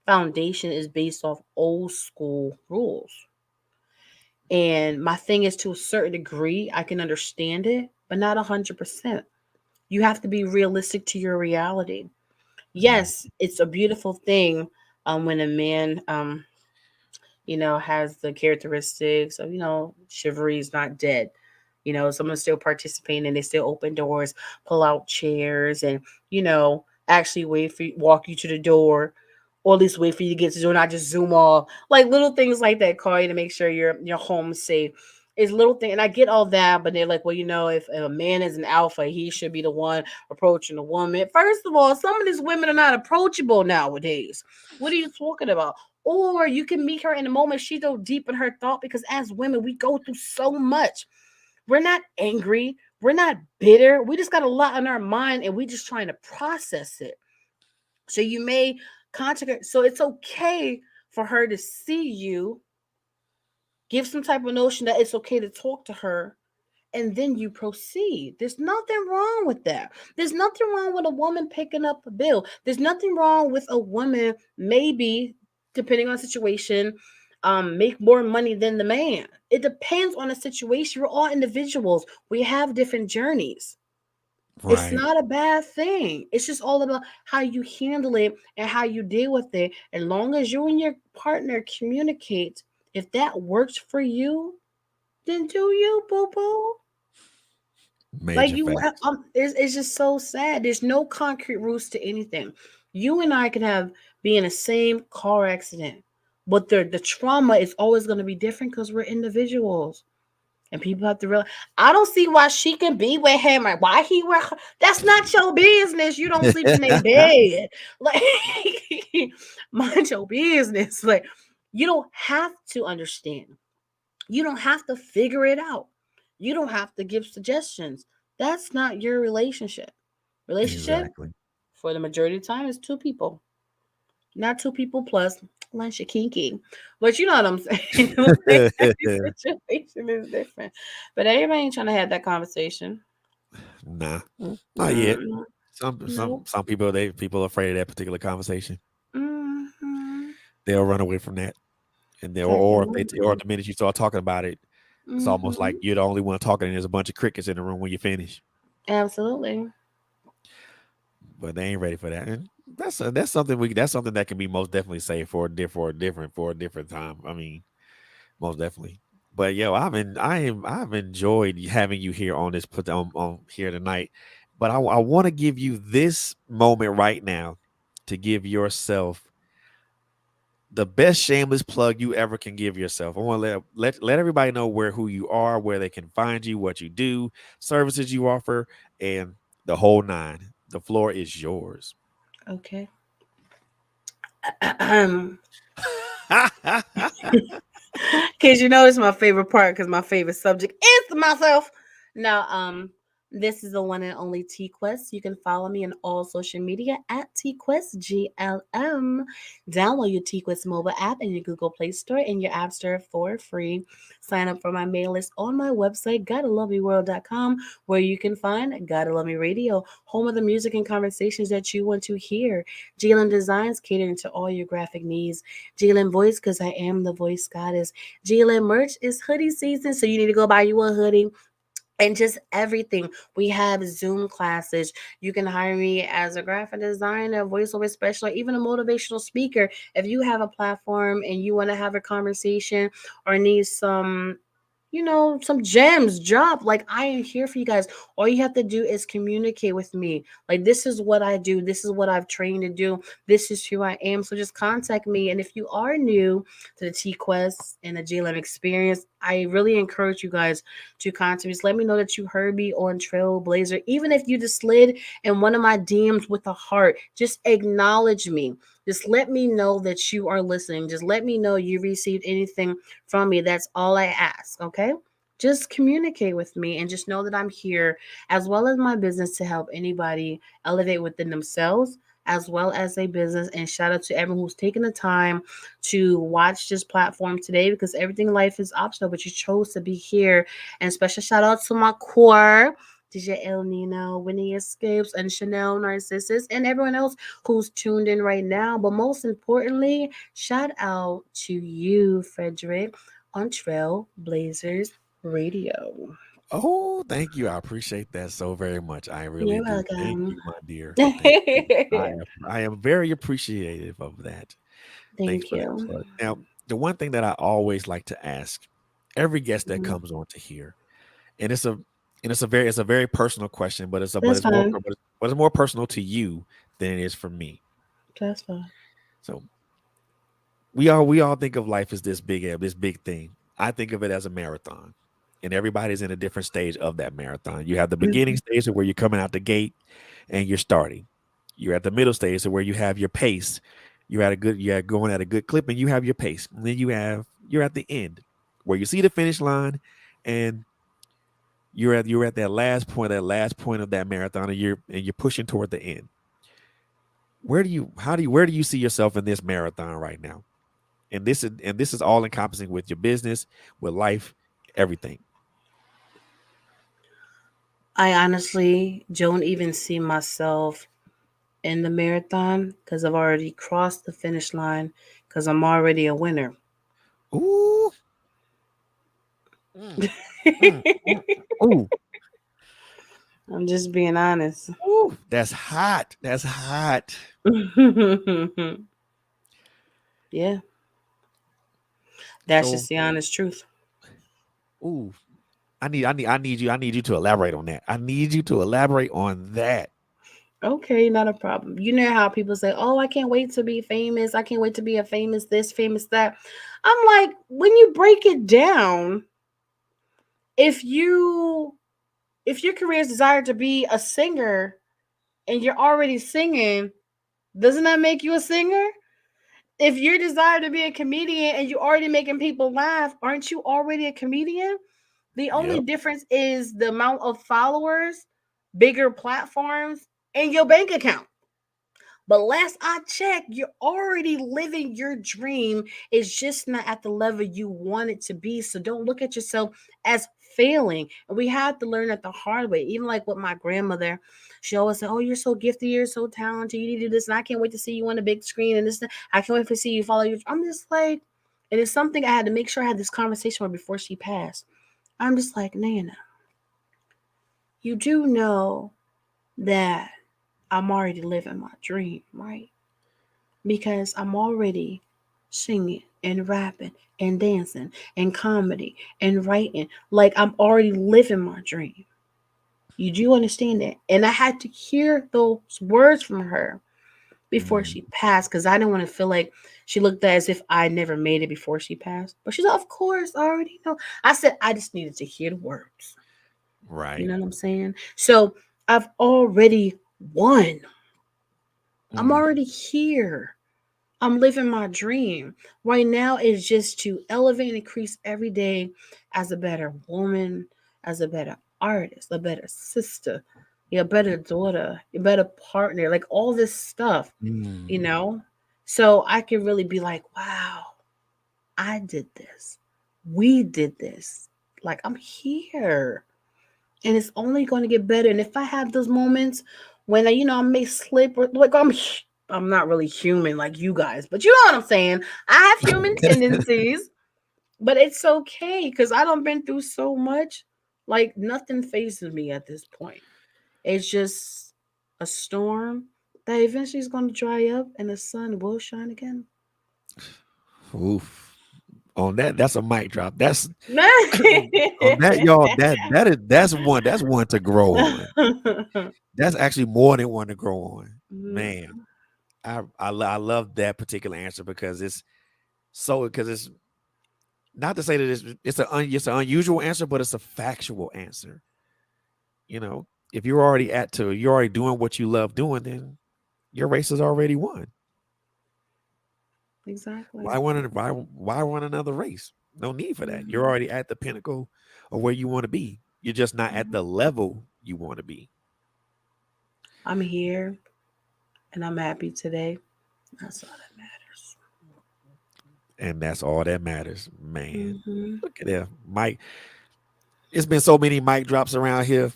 foundation is based off old school rules. And my thing is, to a certain degree, I can understand it, but not 100%. You have to be realistic to your reality. Mhm. Yes, it's a beautiful thing when a man has the characteristics of, chivalry is not dead. Someone's still participating and they still open doors, pull out chairs, and, actually walk you to the door, or at least wait for you to get to the door, not just zoom off. Like little things like that, call you to make sure your home safe. It's little thing, and I get all that, but they're like, well, if a man is an alpha, he should be the one approaching a woman. First of all, some of these women are not approachable nowadays. What are you talking about? Or you can meet her in a moment. She's so deep in her thought because as women, we go through so much. We're not angry. We're not bitter. We just got a lot on our mind and we just trying to process it. So you may contact her. So it's okay for her to see you, give some type of notion that it's okay to talk to her, and then you proceed. There's nothing wrong with that. There's nothing wrong with a woman picking up a bill. There's nothing wrong with a woman, maybe, depending on the situation, make more money than the man. It depends on the situation. We're all individuals. We have different journeys. It's Right. not a bad thing. It's just all about how you handle it and how you deal with it. As long as you and your partner communicate, if that works for you, then do you, boo boo. Like Major you, facts. it's just so sad. There's no concrete rules to anything. You and I can have be in the same car accident, but the trauma is always going to be different because we're individuals. And people have to realize, I don't see why she can be with him or why he with her. That's not your business. You don't sleep in their bed. Like, mind your business. Like, you don't have to understand. You don't have to figure it out. You don't have to give suggestions. That's not your relationship. Relationship, Exactly. for the majority of the time, is two people. Not two people plus lunch kinky. But you know what I'm saying. Like, every situation is different. But everybody ain't trying to have that conversation. Nah, not yet. Mm-mm. Some Nope. some some people people are afraid of that particular conversation. Mm-hmm. They'll run away from that, and they or if they or Absolutely. the minute you start talking about it, it's almost like Mm-hmm. you're the only one talking, and there's a bunch of crickets in the room when you finish. Absolutely. But they ain't ready for that. And that's something that's something that can be most definitely saved for a different time. I mean, most definitely. But yo, I've enjoyed having you here on this put on here tonight. But I want to give you this moment right now to give yourself the best shameless plug you ever can give yourself. I want to let everybody know who you are, where they can find you, what you do, services you offer, and the whole nine. The floor is yours. Okay. Because you know it's my favorite part because my favorite subject is myself. Now, this is the one and only T Quest. You can follow me on all social media at T Quest GLM. Download your T Quest mobile app in your Google Play Store and your App Store for free. Sign up for my mail list on my website, gottalovemeworld.com, where you can find Gotta Love Me Radio, home of the music and conversations that you want to hear. GLM Designs catering to all your graphic needs. GLM Voice, because I am the voice goddess. GLM merch is hoodie season, so you need to go buy you a hoodie and just everything. We have Zoom classes. You can hire me as a graphic designer, voiceover specialist, even a motivational speaker. If you have a platform and you want to have a conversation or need some gems drop, like, I am here for you guys. All you have to do is communicate with me. Like, this is what I do, this is what I've trained to do, this is who I am. So just contact me. And if you are new to the T Quest and the GLM experience, I really encourage you guys to contact me. Just let me know that you heard me on Trailblazer. Even if you just slid in one of my DMs with a heart, just acknowledge me. Just let me know that you are listening. Just let me know you received anything from me. That's all I ask, okay? Just communicate with me and just know that I'm here, as well as my business, to help anybody elevate within themselves as well as a business. And shout out to everyone who's taken the time to watch this platform today, because everything in life is optional, but you chose to be here. And special shout out to my core. DJ El Nino, Winnie Escapes, and Chanel Narcissus, and everyone else who's tuned in right now. But most importantly, shout out to you, Frederick, on Trailblazers Radio. Oh, thank you. I appreciate that so very much. I really You're do. Thank welcome. you, my dear. Thank you. I am very appreciative of that. Thanks Thank for that you. plug. Now, the one thing that I always like to ask every guest that Mhm. comes on to here, and it's a very personal question, but That's fine. it's more personal to you than it is for me. That's fine. So we all think of life as this big thing. I think of it as a marathon, and everybody's in a different stage of that marathon. You have the beginning Mhm. stage of where you're coming out the gate and you're starting. You're at the middle stage of where you have your pace. You're going at a good clip, and you have your pace. And then you're at the end where you see the finish line, and you're at that last point of that marathon, and you're pushing toward the end. Where do you see yourself in this marathon right now? And this is all encompassing with your business, with life, everything. I honestly don't even see myself in the marathon because I've already crossed the finish line because I'm already a winner. Ooh. Mm, mm, mm. Ooh. I'm just being honest. Ooh. That's hot. That's hot. Yeah, that's So, just the honest truth. ooh. I need you to elaborate on that. I need you to elaborate on that. Okay, not a problem. You know how people say, "Oh, I can't wait to be famous. I can't wait to be a famous this, famous that." I'm like, when you break it down, if you if your career is desired to be a singer and you're already singing, doesn't that make you a singer? If you're desired to be a comedian and you're already making people laugh, aren't you already a comedian? The only Yep. difference is the amount of followers, bigger platforms, and your bank account. But last I checked, you're already living your dream. It's just not at the level you want it to be. So don't look at yourself as failing. And we have to learn that the hard way. Even like with my grandmother, she always said, "Oh, you're so gifted, you're so talented, you need to do this, and I can't wait to see you on the big screen and this. I can't wait to see you follow you." I'm just like, and it's something I had to make sure I had this conversation with before she passed. I'm just like, Nana, you do know that I'm already living my dream, right? Because I'm already singing and rapping and dancing and comedy and writing. Like I'm already living my dream. You do understand that? And I had to hear those words from her before Mm, she passed because I didn't want to feel like she looked at as if I never made it before she passed. But she's like, "Of course, I already know." I said, "I just needed to hear the words." You right. know what I'm saying? So I've already won. I'm Mm, already here. I'm living my dream. Right now is just to elevate and increase every day as a better woman, as a better artist, a better sister, a better daughter, a better partner, like all this stuff, you mm, know? So I can really be like, wow, I did this. We did this. Like I'm here. And it's only going to get better. And if I have those moments when I may slip or like I'm not really human like you guys, but you know what I'm saying. I have human tendencies, but it's okay because I don't been through so much. Like nothing faces me at this point. It's just a storm that eventually is going to dry up and the sun will shine again. oof. On that, that's a mic drop. That's on that, y'all. That's one to grow on. That's actually more than one to grow on. Man, I love that particular answer because it's not to say that it's an unusual answer, but it's a factual answer. You know, if you're already doing what you love doing, then your race is already won. Exactly. Why run another race? No need for that. You're Mhm. already at the pinnacle of where you want to be. You're just not at Mhm. the level you want to be. I'm here and I'm happy today. That's all that And that's all that matters. Man. matters. Hmm. Look at that. Mike. It's been so many mic drops around here.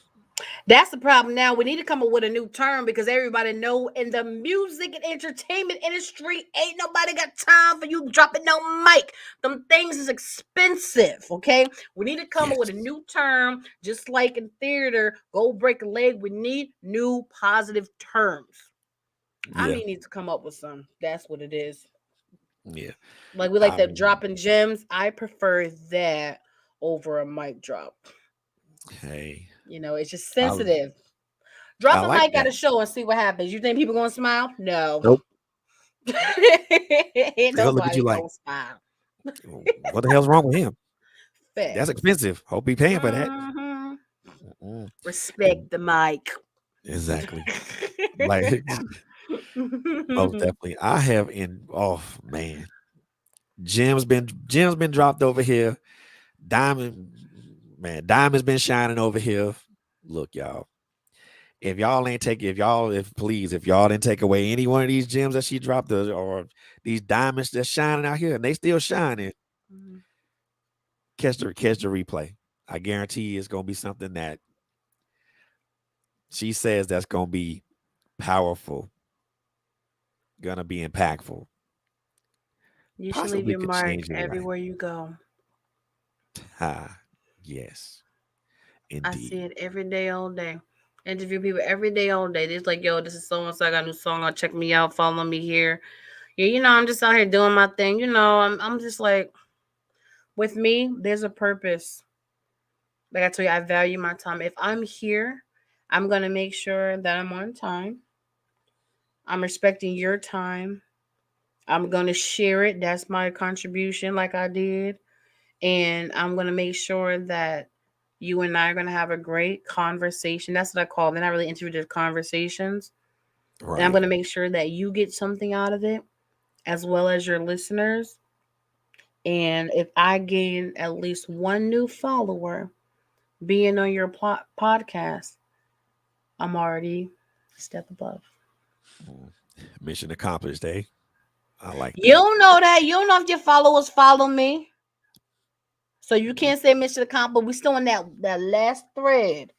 That's the problem now. We need to come up with a new term because everybody know in the music and entertainment industry, ain't nobody got time for you dropping no mic. Them things is expensive, okay? We need to come up with Yes. a new term, just like in theater, go break a leg. We need new positive terms. I Yeah. mean, need to come up with some. That's what it is. Yeah. Like we like I that mean, dropping gems. I prefer that over a mic drop. hey, It's just I sensitive. I Drop a like mic at that. a show and see what happens. You think people gonna smile? No. Nope. Ain't They're gonna look at you nobody like, gonna smile. what the hell's wrong with him? That's Facts. expensive. Hope he paying for that. Hmm. Mm-mm. Respect the mic. Exactly. Like most definitely. I have in oh man. Jim's been dropped over here. Diamond Diamond's been shining over here. Look, y'all. If y'all didn't take away any one of these gems that she dropped or these diamonds that's shining out here and they still shining, catch the replay. I guarantee you it's gonna be something that she says that's gonna be powerful, gonna be impactful, You should leave possibly your could mark change your life. everywhere you go. Ah, yes, I see indeed. it every day, all day. Interview people every day, all day. They're like, yo, this is so and so. I got a new song. Check me out. Follow me here. Yeah, I'm just out here doing my thing. I'm just like, with me, there's a purpose. Like I told you, I value my time. If I'm here, I'm going to make sure that I'm on time. I'm respecting your time. I'm going to share it. That's my contribution, like I did. And I'm going to make sure that you and I are going to have a great conversation. That's what I call them. They're not really interviews, conversations. And I'm Right. going to make sure that you get something out of it as well as your listeners. And if I gain at least one new follower being on your podcast, I'm already a step above. Mm. Mission accomplished, eh? I like You that. don't know that. You don't know if your followers follow me. So you can't say mission accomplished. We still in that last thread.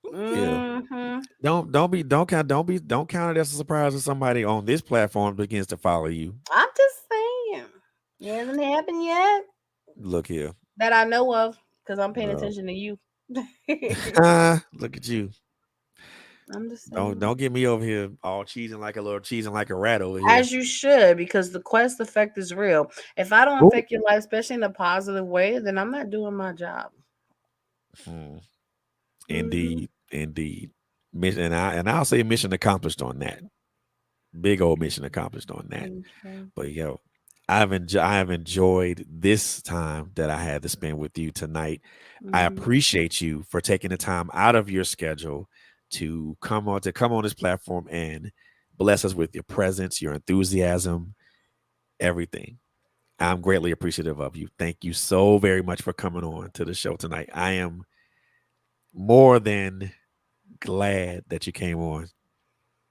Yeah. Mm-hmm. Don't count it as a surprise if somebody on this platform begins to follow you. I'm just saying. It hasn't happened yet Look here. that I know of because I'm paying Well, attention to you. look at you. I'm just Don't saying. don't get me over here all cheesing like a rat over here. As you should, because the quest effect is real. If I don't Ooh. affect your life, especially in a positive way, then I'm not doing my job. Hmm. Hmm. Indeed, indeed. Mission, I'll say mission accomplished on that. Big old mission accomplished on that. Okay. But yo, I have enjoyed this time that I had to spend with you tonight. I Hmm. appreciate you for taking the time out of your schedule to come on this platform and bless us with your presence, your enthusiasm, everything. I'm greatly appreciative of you. Thank you so very much for coming on to the show tonight. I am more than glad that you came on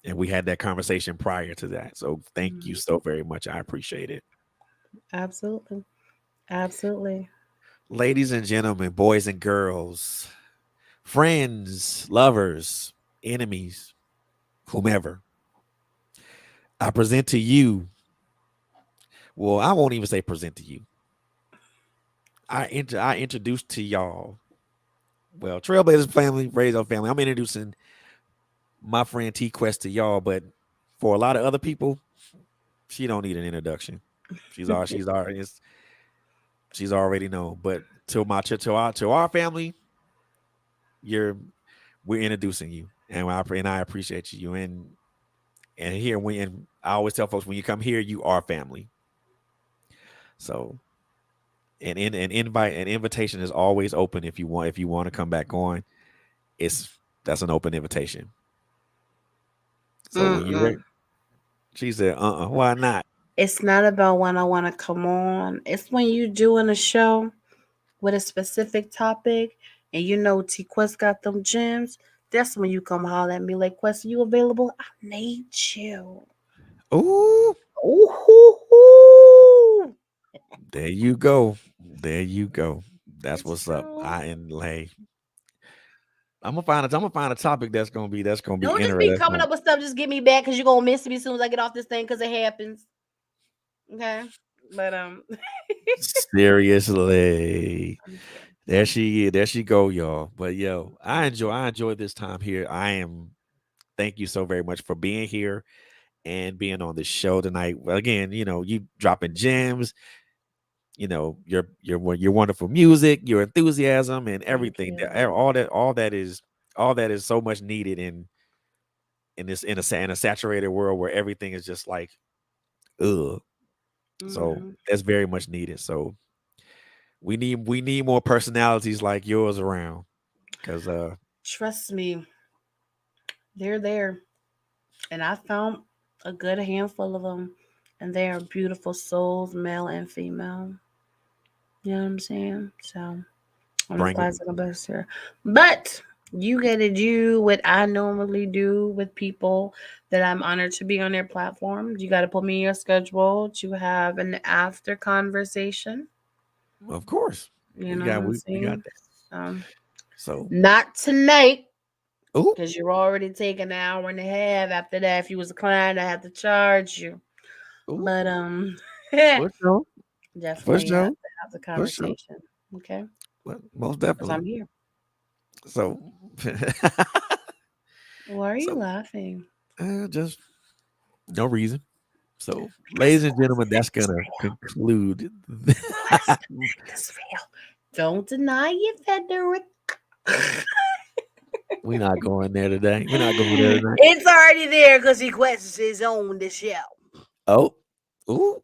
and we had that conversation prior to that. So thank you Hmm. so very much. I appreciate it. Absolutely. Absolutely. Ladies and gentlemen, boys and girls, friends, lovers, enemies, whomever, I present to you. Well, I won't even say present to you. I introduce to y'all. Well, Trailblazers family, Radio family. I'm introducing my friend T Quest to y'all, but for a lot of other people, she don't need an introduction. She's already known. But to our family, you're we're introducing you, and I appreciate you. And here when I always tell folks when you come here, you are family. So an invitation is always open if you want to come back on. It's That's an open invitation. So when you're Mm-mm. ready, she said, why not? It's not about when I want to come on. It's when you doing a show with a specific topic and T Quest got them gems. That's when you come holler at me like, Quest, are you available? I need you. Ooh, Ooh. there you go. There you go. That's It's what's up. true. I and hey, I'm gonna find a topic that's gonna be Don't just be coming interesting. up with stuff. Just get me back because you're gonna miss me as soon as I get off this thing because it happens. Okay, but Seriously. I'm just kidding. There she go, y'all. But yo, I enjoy this time here. Thank you so very much for being here and being on the show tonight. Well, again, you dropping gems, your wonderful music, your enthusiasm and Thank everything. you. All that is so much needed in a saturated world where everything is just like ugh. So Hmm. that's very much needed. So we need more personalities like yours around because Trust me, they're there, and I found a good handful of them, and they are beautiful souls, male and female. You know what I'm saying? So I'm the bring it. classic ambassador. But you get to do what I normally do with people that I'm honored to be on their platform. You got to put me in your schedule to have an after conversation. Of course, You we know what got I'm we got saying? that. So, So not tonight. Ooh, because you're already taking an hour and a half. After that, if you was a client, I have to charge you. ooh, But for sure, for definitely sure, have the for sure. conversation. Okay, Well, most because I'm definitely. here. So, Why are you so laughing? just no reason. So, Because ladies and gentlemen, that's gonna conclude. it's real. Don't deny it, Frederick. We're not going there today. We're not going there tonight. It's already there because he questions his own the show. Oh, ooh.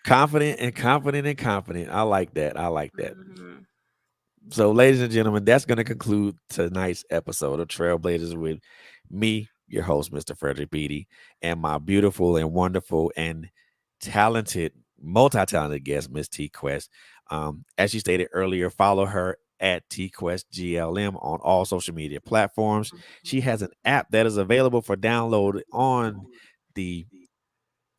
Confident and confident and confident. I like that. I like that. Mhm. So, ladies and gentlemen, that's going to conclude tonight's episode of Trailblazers with me, your host, Mr. Frederick Beatty, and my beautiful and wonderful and talented, multi-talented guest, Miss T Quest. As she stated earlier, follow her at TQuestGLM on all social media platforms. She has an app that is available for download on the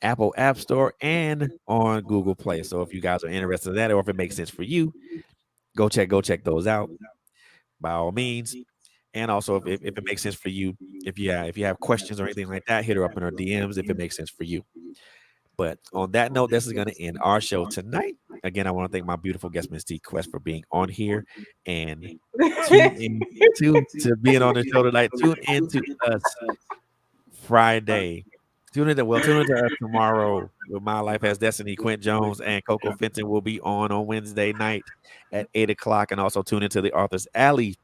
Apple App Store and on Google Play. So if you guys are interested in that, or if it makes sense for you, go check those out by all means. And also, if it makes sense for you, if you have questions or anything like that, hit her up in her DMs if it makes sense for you. But on that note, this is going to end our show tonight. Again, I want to thank my beautiful guest, Miss T Quest, for being on here and tune in to being on the show tonight. Tune in to us Friday. Tune into us tomorrow with My Life as Destiny. Quint Jones and Coco Fenton will be on Wednesday night at 8:00, and also tune into the Arthur's Alley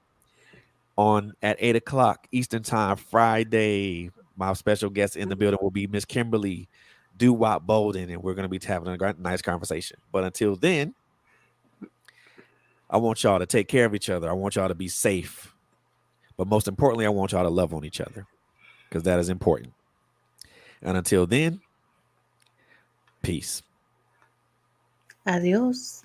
on at 8:00 Eastern Time Friday. My special guest in the building will be Miss Kimberly Doo-Wop Bolden, and we're going to be having a nice conversation. But until then, I want y'all to take care of each other. I want y'all to be safe. But most importantly, I want y'all to love on each other because that is important. And until then, peace. Adios.